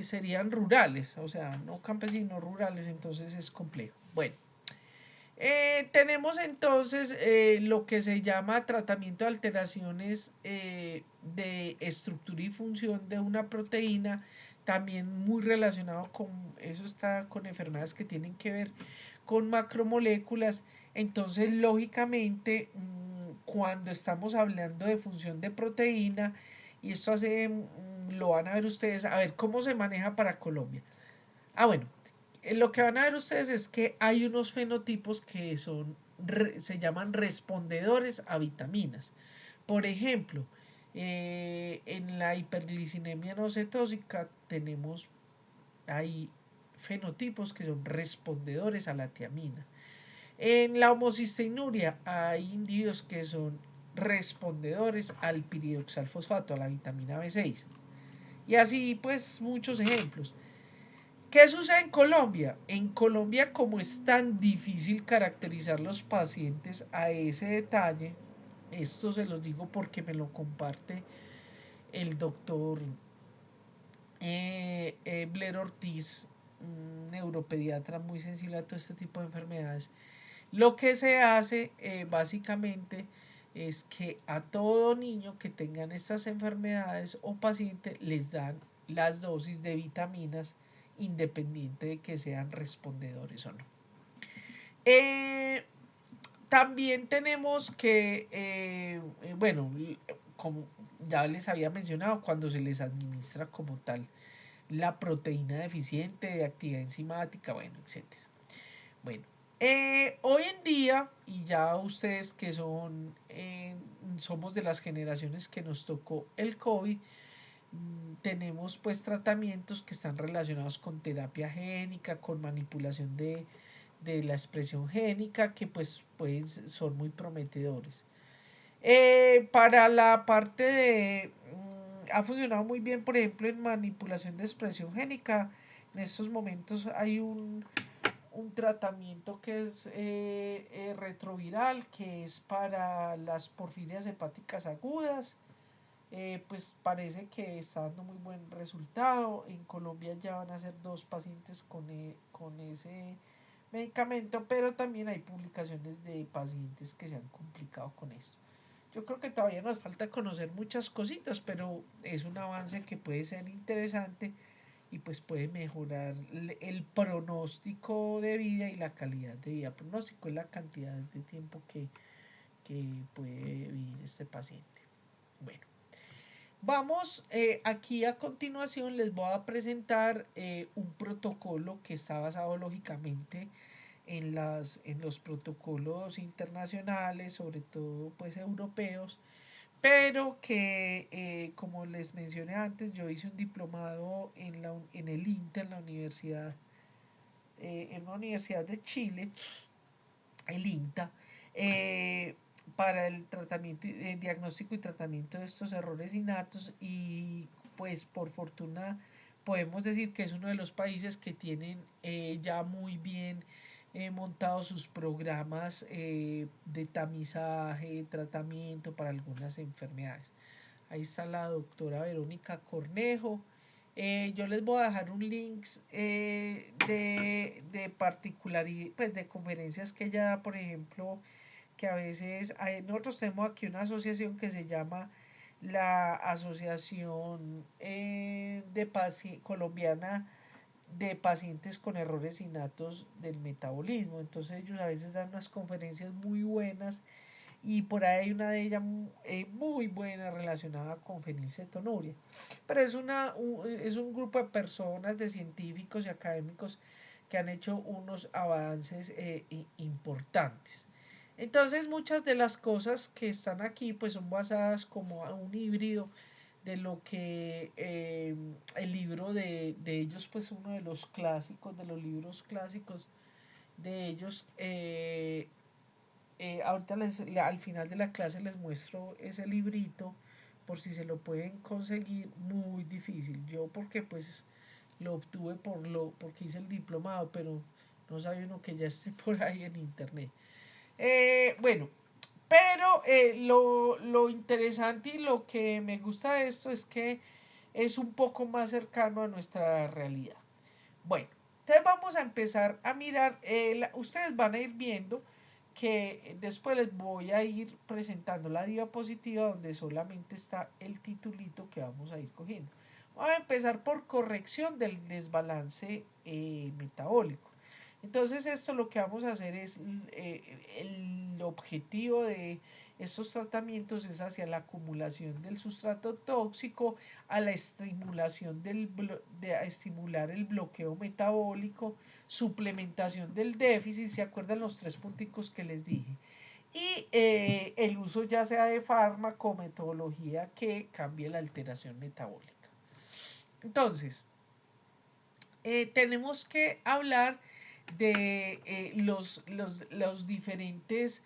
serían rurales, o sea, no campesinos rurales, entonces es complejo. Bueno, tenemos entonces lo que se llama tratamiento de alteraciones de estructura y función de una proteína, también muy relacionado con, eso está con enfermedades que tienen que ver con macromoléculas, entonces lógicamente cuando estamos hablando de función de proteína, y esto lo van a ver ustedes, a ver cómo se maneja para Colombia. Ah, bueno, lo que van a ver ustedes es que hay unos fenotipos que se llaman respondedores a vitaminas. Por ejemplo, en la hiperglicinemia no cetósica hay fenotipos que son respondedores a la tiamina. En la homocisteinuria hay individuos que son respondedores al piridoxalfosfato, a la vitamina B6. Y así pues muchos ejemplos. ¿Qué sucede en Colombia? En Colombia, como es tan difícil caracterizar los pacientes a ese detalle, esto se los digo porque me lo comparte el doctor Blair Ortiz, un neuropediatra muy sensible a todo este tipo de enfermedades. Lo que se hace básicamente es que a todo niño que tengan estas enfermedades o paciente les dan las dosis de vitaminas independiente de que sean respondedores o no. También tenemos que, bueno, como ya les había mencionado, cuando se les administra como tal la proteína deficiente de actividad enzimática, bueno, etcétera. Bueno, hoy en día, y ya ustedes que somos de las generaciones que nos tocó el COVID, tenemos pues tratamientos que están relacionados con terapia génica, con manipulación de la expresión génica, que pues son muy prometedores. Para la parte ha funcionado muy bien, por ejemplo, en manipulación de expresión génica. En estos momentos hay un tratamiento que es retroviral, que es para las porfirias hepáticas agudas. Pues parece que está dando muy buen resultado. En Colombia ya van a ser 2 pacientes con ese medicamento, pero también hay publicaciones de pacientes que se han complicado con esto. Yo creo que todavía nos falta conocer muchas cositas, pero es un avance que puede ser interesante y pues puede mejorar el pronóstico de vida y la calidad de vida. Pronóstico es la cantidad de tiempo que puede vivir este paciente. Bueno, vamos aquí a continuación les voy a presentar un protocolo que está basado lógicamente en los protocolos internacionales, sobre todo pues europeos, pero que como les mencioné antes, yo hice un diplomado en el INTA, en una universidad de Chile, el INTA, para el tratamiento, diagnóstico y tratamiento de estos errores innatos, y pues por fortuna podemos decir que es uno de los países que tienen ya muy bien montado sus programas de tamizaje, tratamiento para algunas enfermedades. Ahí está la doctora Verónica Cornejo. Yo les voy a dejar un link de particularidad, pues de conferencias que ella da, por ejemplo, que a veces nosotros tenemos aquí una asociación que se llama la Asociación Colombiana de Pacientes con Errores Innatos del Metabolismo. Entonces ellos a veces dan unas conferencias muy buenas, y por ahí hay una de ellas muy buena relacionada con fenilcetonuria. Pero es un grupo de personas, de científicos y académicos que han hecho unos avances importantes. Entonces muchas de las cosas que están aquí pues son basadas como a un híbrido de lo que el libro de ellos, pues uno de los clásicos, de los libros clásicos de ellos. Ahorita al final de la clase les muestro ese librito por si se lo pueden conseguir. Muy difícil, yo porque pues lo obtuve porque hice el diplomado, pero no sabe uno que ya esté por ahí en internet. Bueno, pero lo interesante y lo que me gusta de esto es que es un poco más cercano a nuestra realidad. Bueno, entonces vamos a empezar a mirar, ustedes van a ir viendo que después les voy a ir presentando la diapositiva donde solamente está el titulito que vamos a ir cogiendo. Vamos a empezar por corrección del desbalance metabólico. Entonces esto lo que vamos a hacer es, el objetivo de estos tratamientos es hacia la acumulación del sustrato tóxico, a la estimulación a estimular el bloqueo metabólico, suplementación del déficit, ¿se acuerdan los 3 punticos que les dije? Y el uso ya sea de fármaco, metodología que cambie la alteración metabólica. Entonces, tenemos que hablar de los diferentes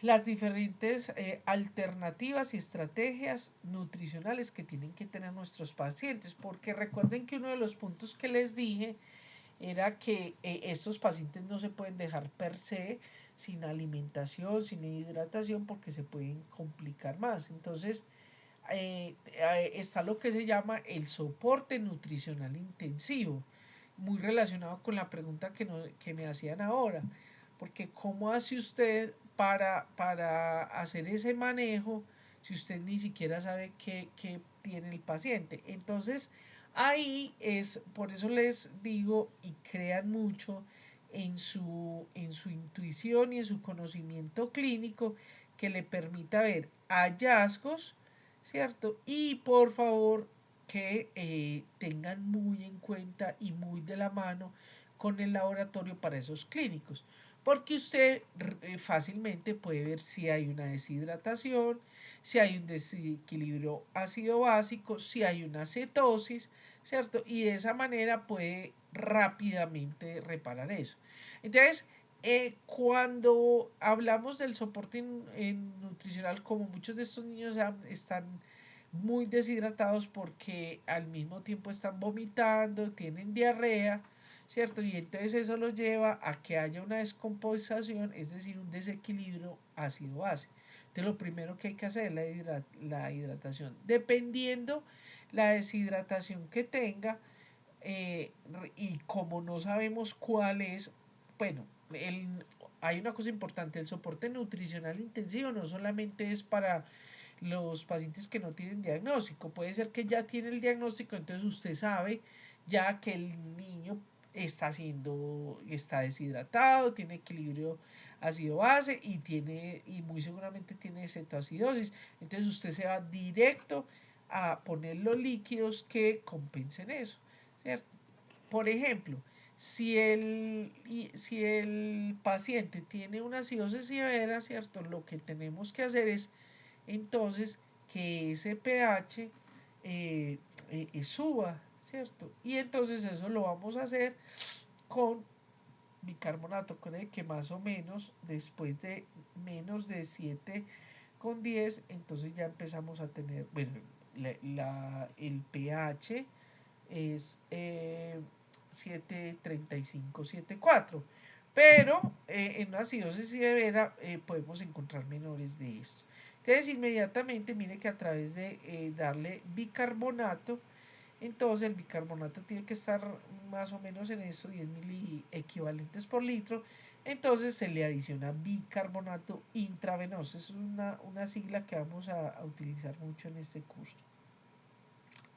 las diferentes alternativas y estrategias nutricionales que tienen que tener nuestros pacientes, porque recuerden que uno de los puntos que les dije era que estos pacientes no se pueden dejar per se sin alimentación, sin hidratación, porque se pueden complicar más. Entonces está lo que se llama el soporte nutricional intensivo, muy relacionado con la pregunta que me hacían ahora, porque ¿cómo hace usted para hacer ese manejo si usted ni siquiera sabe qué tiene el paciente? Entonces ahí es, por eso les digo, y crean mucho en su intuición y en su conocimiento clínico, que le permita ver hallazgos, ¿cierto? Y por favor, que tengan muy en cuenta y muy de la mano con el laboratorio para esos clínicos, porque usted fácilmente puede ver si hay una deshidratación, si hay un desequilibrio ácido básico, si hay una cetosis, ¿cierto? Y de esa manera puede rápidamente reparar eso. Entonces, cuando hablamos del soporte nutricional, como muchos de estos niños están muy deshidratados porque al mismo tiempo están vomitando, tienen diarrea, ¿cierto? Y entonces eso los lleva a que haya una descompensación, es decir, un desequilibrio ácido-base. Entonces lo primero que hay que hacer es la hidratación. Dependiendo la deshidratación que tenga, y como no sabemos cuál es, bueno, hay una cosa importante, el soporte nutricional intensivo no solamente es para los pacientes que no tienen diagnóstico, puede ser que ya tiene el diagnóstico, entonces usted sabe ya que el niño está deshidratado, tiene equilibrio ácido base y muy seguramente tiene cetoacidosis, entonces usted se va directo a poner los líquidos que compensen eso, ¿cierto? Por ejemplo, si el paciente tiene una acidosis severa, ¿cierto? Lo que tenemos que hacer es entonces que ese pH suba, ¿cierto? Y entonces eso lo vamos a hacer con bicarbonato, que más o menos después de menos de 7,10, entonces ya empezamos a tener, bueno, el pH es 7,35, 7,4. Pero en una acidosis severa podemos encontrar menores de esto. Entonces inmediatamente mire que a través de darle bicarbonato, entonces el bicarbonato tiene que estar más o menos en eso, 10 mil equivalentes por litro. Entonces se le adiciona bicarbonato intravenoso. Es una sigla que vamos a utilizar mucho en este curso.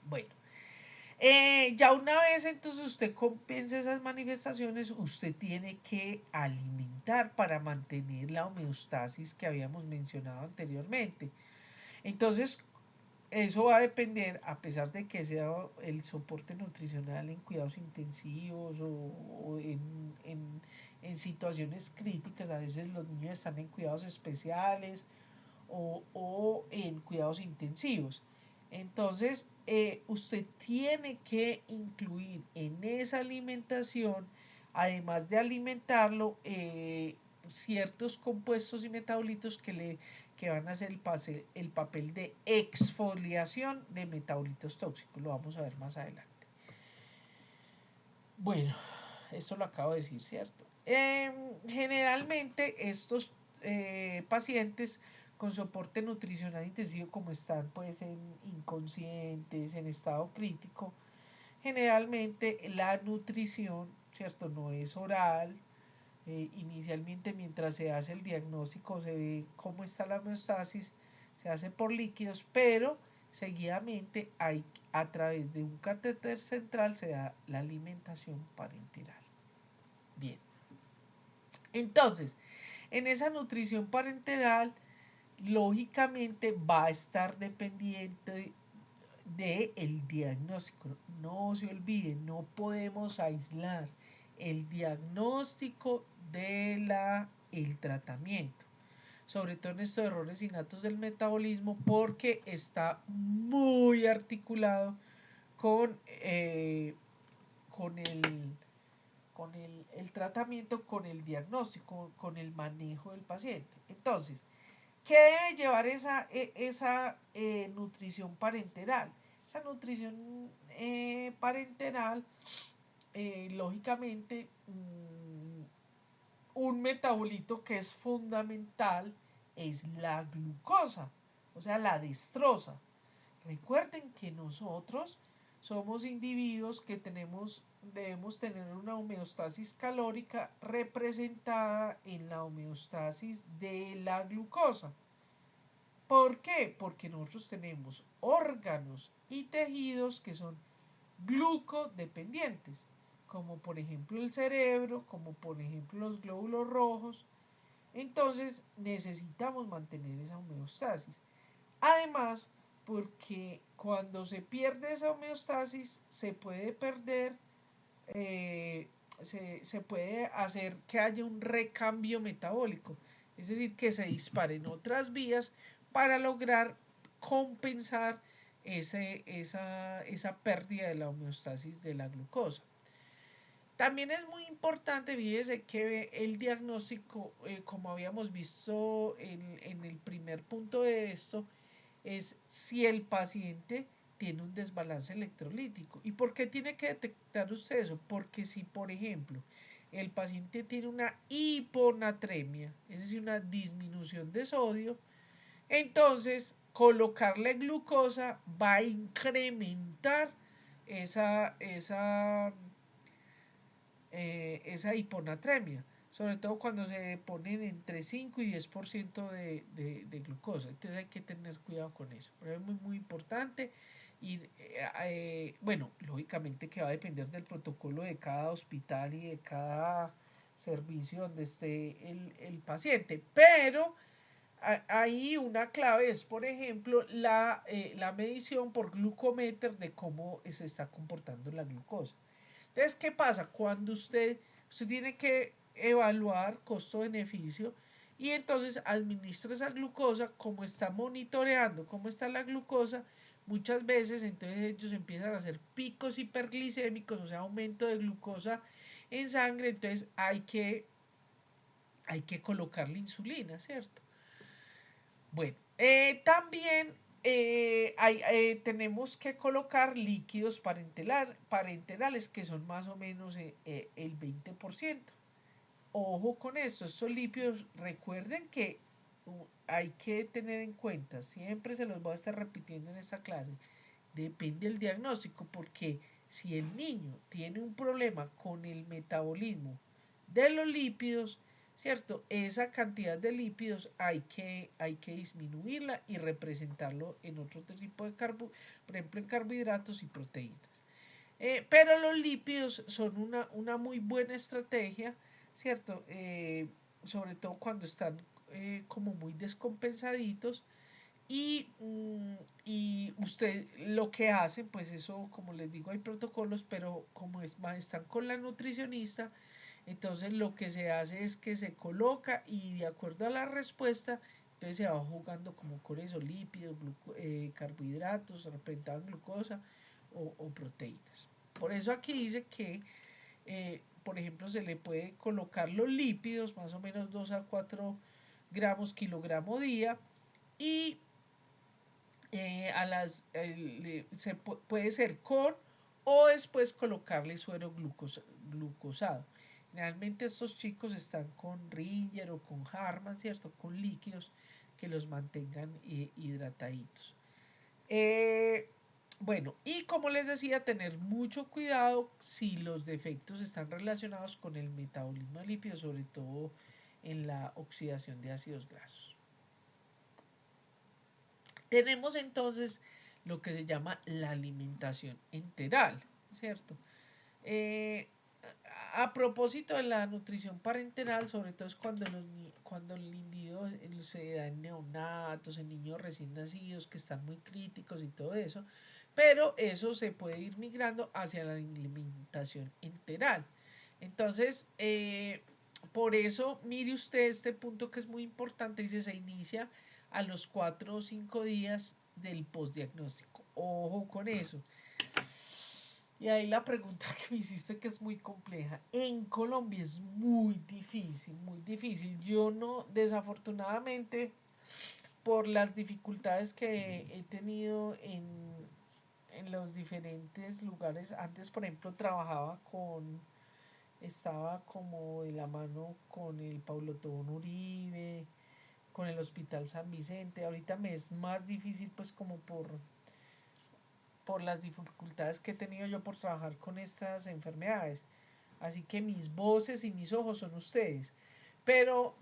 Bueno, ya una vez entonces usted compensa esas manifestaciones, usted tiene que alimentar para mantener la homeostasis que habíamos mencionado anteriormente. Entonces, eso va a depender, a pesar de que sea el soporte nutricional en cuidados intensivos o en situaciones críticas, a veces los niños están en cuidados especiales o en cuidados intensivos. Entonces, usted tiene que incluir en esa alimentación, además de alimentarlo, ciertos compuestos y metabolitos que van a hacer el papel de exfoliación de metabolitos tóxicos. Lo vamos a ver más adelante. Bueno, esto lo acabo de decir, ¿cierto? Generalmente estos pacientes con soporte nutricional intensivo, como están pues en inconscientes, en estado crítico, generalmente la nutrición, ¿cierto? No es oral. Inicialmente, mientras se hace el diagnóstico, se ve cómo está la homeostasis, se hace por líquidos, pero seguidamente a través de un catéter central se da la alimentación parenteral. Bien, entonces, en esa nutrición parenteral, lógicamente va a estar dependiente del diagnóstico. No se olviden, no podemos aislar el diagnóstico el tratamiento, sobre todo en estos errores innatos del metabolismo, porque está muy articulado con, con, el, el tratamiento, con el diagnóstico, con el manejo del paciente. Entonces, ¿qué debe llevar esa nutrición parenteral? Esa nutrición parenteral, lógicamente, un metabolito que es fundamental es la glucosa, o sea, la destroza. Recuerden que nosotros somos individuos que debemos tener una homeostasis calórica representada en la homeostasis de la glucosa. ¿Por qué? Porque nosotros tenemos órganos y tejidos que son glucodependientes, como por ejemplo el cerebro, como por ejemplo los glóbulos rojos. Entonces necesitamos mantener esa homeostasis. Además, porque cuando se pierde esa homeostasis se puede perder, se puede hacer que haya un recambio metabólico, es decir, que se disparen otras vías para lograr compensar esa pérdida de la homeostasis de la glucosa. También es muy importante, fíjese, que el diagnóstico, como habíamos visto en el primer punto de esto, es si el paciente tiene un desbalance electrolítico. ¿Y por qué tiene que detectar usted eso? Porque si, por ejemplo, el paciente tiene una hiponatremia, es decir, una disminución de sodio, entonces colocarle glucosa va a incrementar esa hiponatremia, sobre todo cuando se ponen entre 5 y 10% de glucosa. Entonces hay que tener cuidado con eso. Pero es muy, muy importante. Y bueno, lógicamente que va a depender del protocolo de cada hospital y de cada servicio donde esté el paciente. Pero ahí una clave es, por ejemplo, la medición por glucómetro de cómo se está comportando la glucosa. Entonces, ¿qué pasa? Cuando usted tiene que evaluar costo-beneficio y entonces administra esa glucosa, como está monitoreando cómo está la glucosa, muchas veces entonces ellos empiezan a hacer picos hiperglicémicos, o sea, aumento de glucosa en sangre, entonces hay que colocarle insulina, ¿cierto? Bueno, también tenemos que colocar líquidos parenterales que son más o menos el 20%. Ojo con esto, estos lípidos, recuerden que hay que tener en cuenta, siempre se los voy a estar repitiendo en esta clase, depende del diagnóstico, porque si el niño tiene un problema con el metabolismo de los lípidos, ¿cierto? Esa cantidad de lípidos hay que disminuirla y representarlo en otro tipo de por ejemplo en carbohidratos y proteínas. Pero los lípidos son una muy buena estrategia, ¿cierto? Sobre todo cuando están como muy descompensaditos y usted lo que hace, pues eso, como les digo, hay protocolos, pero como están con la nutricionista, entonces lo que se hace es que se coloca y de acuerdo a la respuesta, entonces se va jugando como con esos lípidos, carbohidratos, representaban glucosa o proteínas. Por eso aquí dice que, por ejemplo, se le puede colocar los lípidos, más o menos 2 a 4 gramos kilogramo día, y puede ser con o después colocarle suero glucosado. Realmente estos chicos están con Ringer o con Harman, ¿cierto? Con líquidos que los mantengan hidrataditos. Bueno, y como les decía, tener mucho cuidado si los defectos están relacionados con el metabolismo de lípidos, sobre todo en la oxidación de ácidos grasos. Tenemos entonces lo que se llama la alimentación enteral, ¿cierto? A propósito de la nutrición parenteral, sobre todo es cuando el individuo se da en neonatos, en niños recién nacidos que están muy críticos y todo eso, pero eso se puede ir migrando hacia la alimentación enteral. Entonces, por eso, mire usted este punto que es muy importante, dice, se inicia a los 4 o 5 días del postdiagnóstico. Ojo con eso. Y ahí la pregunta que me hiciste, que es muy compleja. En Colombia es muy difícil, muy difícil. Yo no, desafortunadamente, por las dificultades que he tenido en los diferentes lugares. Antes, por ejemplo, estaba como de la mano con el Paulo Tobón Uribe, con el Hospital San Vicente. Ahorita me es más difícil, pues, como por las dificultades que he tenido yo por trabajar con estas enfermedades. Así que mis voces y mis ojos son ustedes. Pero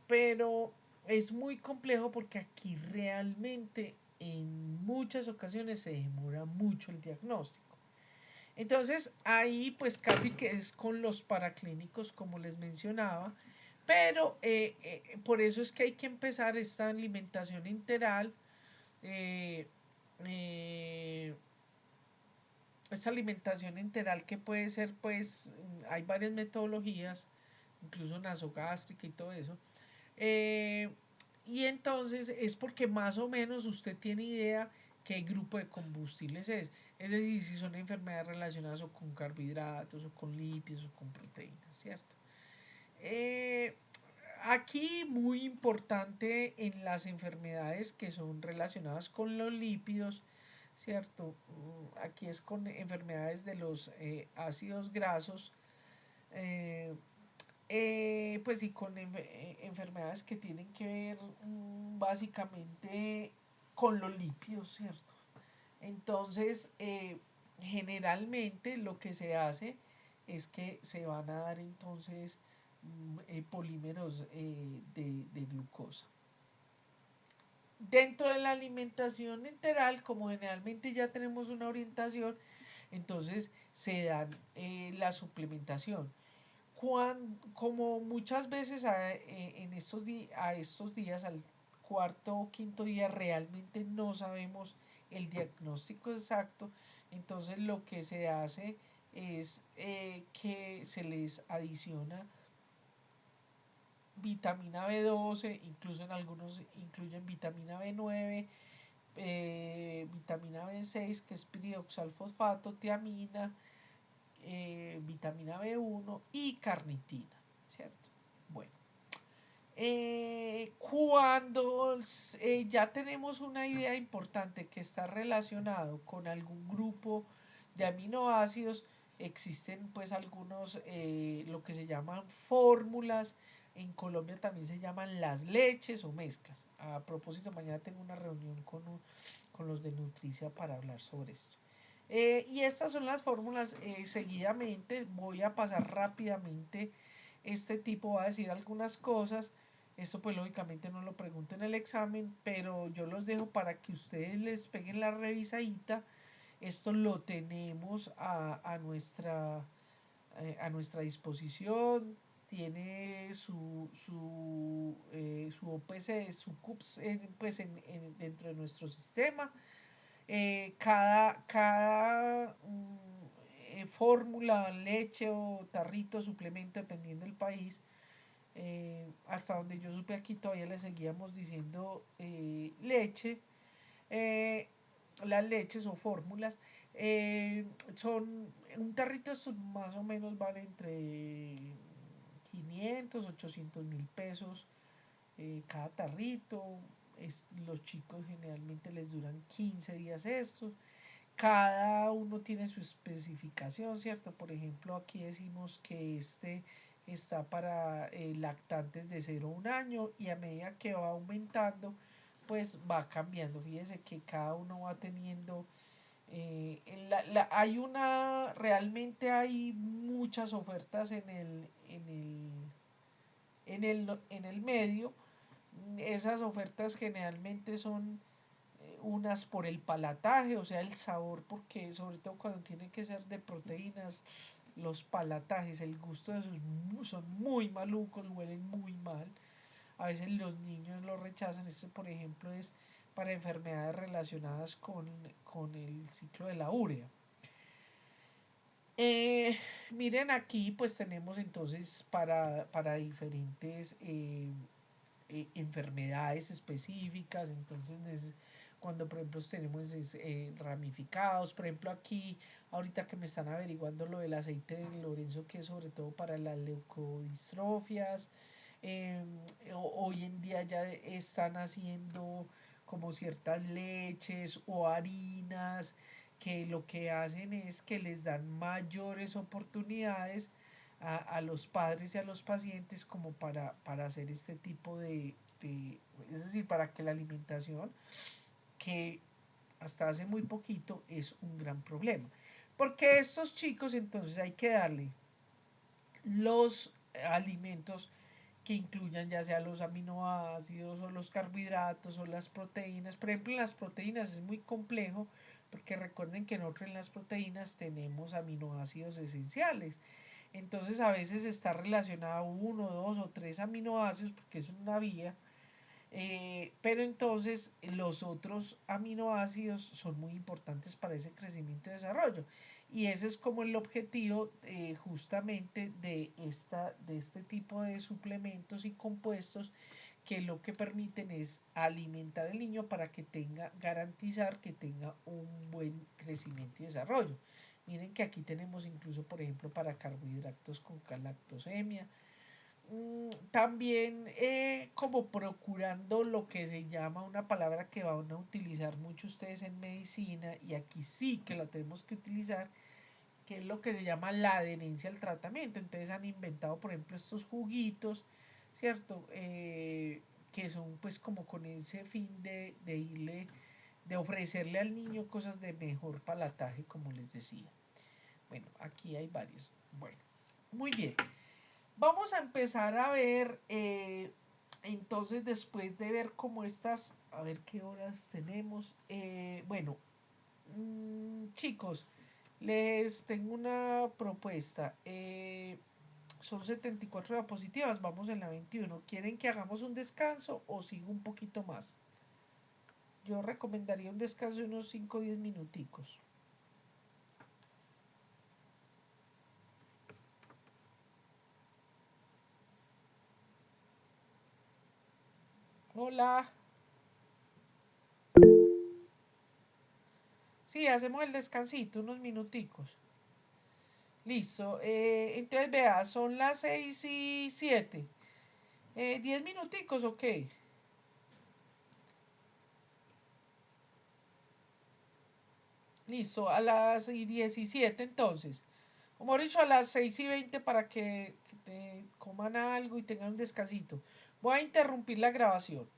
es muy complejo porque aquí realmente en muchas ocasiones se demora mucho el diagnóstico. Entonces ahí pues casi que es con los paraclínicos como les mencionaba, pero por eso es que hay que empezar esta alimentación integral, eh, esta alimentación enteral que puede ser, pues, hay varias metodologías, incluso nasogástrica y todo eso. Eh, y entonces es porque más o menos usted tiene idea qué grupo de combustibles es. Es decir, si son enfermedades relacionadas o con carbohidratos, o con lípidos, o con proteínas, ¿cierto? Eh, Aquí muy importante en las enfermedades que son relacionadas con los lípidos, ¿cierto? Aquí es con enfermedades de los ácidos grasos, eh, pues sí, con enfermedades que tienen que ver básicamente con los lípidos, ¿cierto? Entonces, generalmente lo que se hace es que se van a dar entonces polímeros de glucosa. Dentro de la alimentación enteral, como generalmente ya tenemos una orientación, entonces se dan la suplementación. Como muchas veces a estos días, al cuarto o quinto día, realmente no sabemos el diagnóstico exacto, entonces lo que se hace es que se les adiciona vitamina B12, incluso en algunos incluyen vitamina B9, vitamina B6, que es piridoxalfosfato, tiamina, vitamina B1 y carnitina, ¿cierto? Bueno, cuando ya tenemos una idea importante que está relacionado con algún grupo de aminoácidos, existen pues algunos, lo que se llaman fórmulas. En Colombia también se llaman las leches o mezclas. A propósito, mañana tengo una reunión con los de Nutricia para hablar sobre esto. Y estas son las fórmulas. Seguidamente voy a pasar rápidamente. Este tipo va a decir algunas cosas. Esto pues lógicamente no lo pregunto en el examen, pero yo los dejo para que ustedes les peguen la revisadita. Esto lo tenemos a nuestra disposición. Tiene su OPC, su CUPS pues dentro de nuestro sistema. Cada fórmula, leche o tarrito, suplemento, dependiendo del país, hasta donde yo supe aquí todavía le seguíamos diciendo leche. Eh, las leches o fórmulas son un tarrito, estos más o menos van entre 500, 800 mil pesos cada tarrito. Los chicos generalmente les duran 15 días estos. Cada uno tiene su especificación, ¿cierto? Por ejemplo, aquí decimos que este está para lactantes de 0 a 1 año, y a medida que va aumentando, pues va cambiando. Fíjese que cada uno va teniendo realmente hay muchas ofertas en el medio. Esas ofertas generalmente son unas por el palataje, o sea, el sabor, porque sobre todo cuando tienen que ser de proteínas, los palatajes, el gusto de esos son muy malucos, huelen muy mal. A veces los niños lo rechazan. Este, por ejemplo, es para enfermedades relacionadas con el ciclo de la urea. Miren aquí, pues tenemos entonces para diferentes enfermedades específicas. Entonces, cuando por ejemplo tenemos ramificados, por ejemplo aquí, ahorita que me están averiguando lo del aceite de Lorenzo, que es sobre todo para las leucodistrofias. eh, Hoy en día ya están haciendo como ciertas leches o harinas que lo que hacen es que les dan mayores oportunidades a los padres y a los pacientes como para hacer este tipo es decir, para que la alimentación, que hasta hace muy poquito es un gran problema. Porque estos chicos entonces hay que darle los alimentos que incluyan ya sea los aminoácidos o los carbohidratos o las proteínas. Por ejemplo, las proteínas es muy complejo porque recuerden que nosotros en las proteínas tenemos aminoácidos esenciales. Entonces a veces está relacionado uno, dos o tres aminoácidos porque es una vía. Pero entonces los otros aminoácidos son muy importantes para ese crecimiento y desarrollo. Y ese es como el objetivo justamente de este tipo de suplementos y compuestos que lo que permiten es alimentar al niño para que garantizar que tenga un buen crecimiento y desarrollo. Miren que aquí tenemos incluso, por ejemplo, para carbohidratos con galactosemia. También como procurando lo que se llama una palabra que van a utilizar mucho ustedes en medicina, y aquí sí que la tenemos que utilizar, que es lo que se llama la adherencia al tratamiento. Entonces han inventado, por ejemplo, estos juguitos, ¿cierto? Que son pues como con ese fin de ofrecerle al niño cosas de mejor palataje, como les decía. Bueno, aquí hay varias. Bueno, muy bien. Vamos a empezar a ver, entonces después de ver cómo estas, a ver qué horas tenemos. Bueno, chicos, les tengo una propuesta. Son 74 diapositivas, vamos en la 21. ¿Quieren que hagamos un descanso o sigo un poquito más? Yo recomendaría un descanso de unos 5 o 10 minuticos. Hola. Sí, hacemos el descansito, unos minuticos. Listo. Entonces, vea, son las 6:07. 10 minuticos, ok. Listo, a las 17 entonces. Como he dicho, a las 6:20 para que te coman algo y tengan un descansito. Voy a interrumpir la grabación.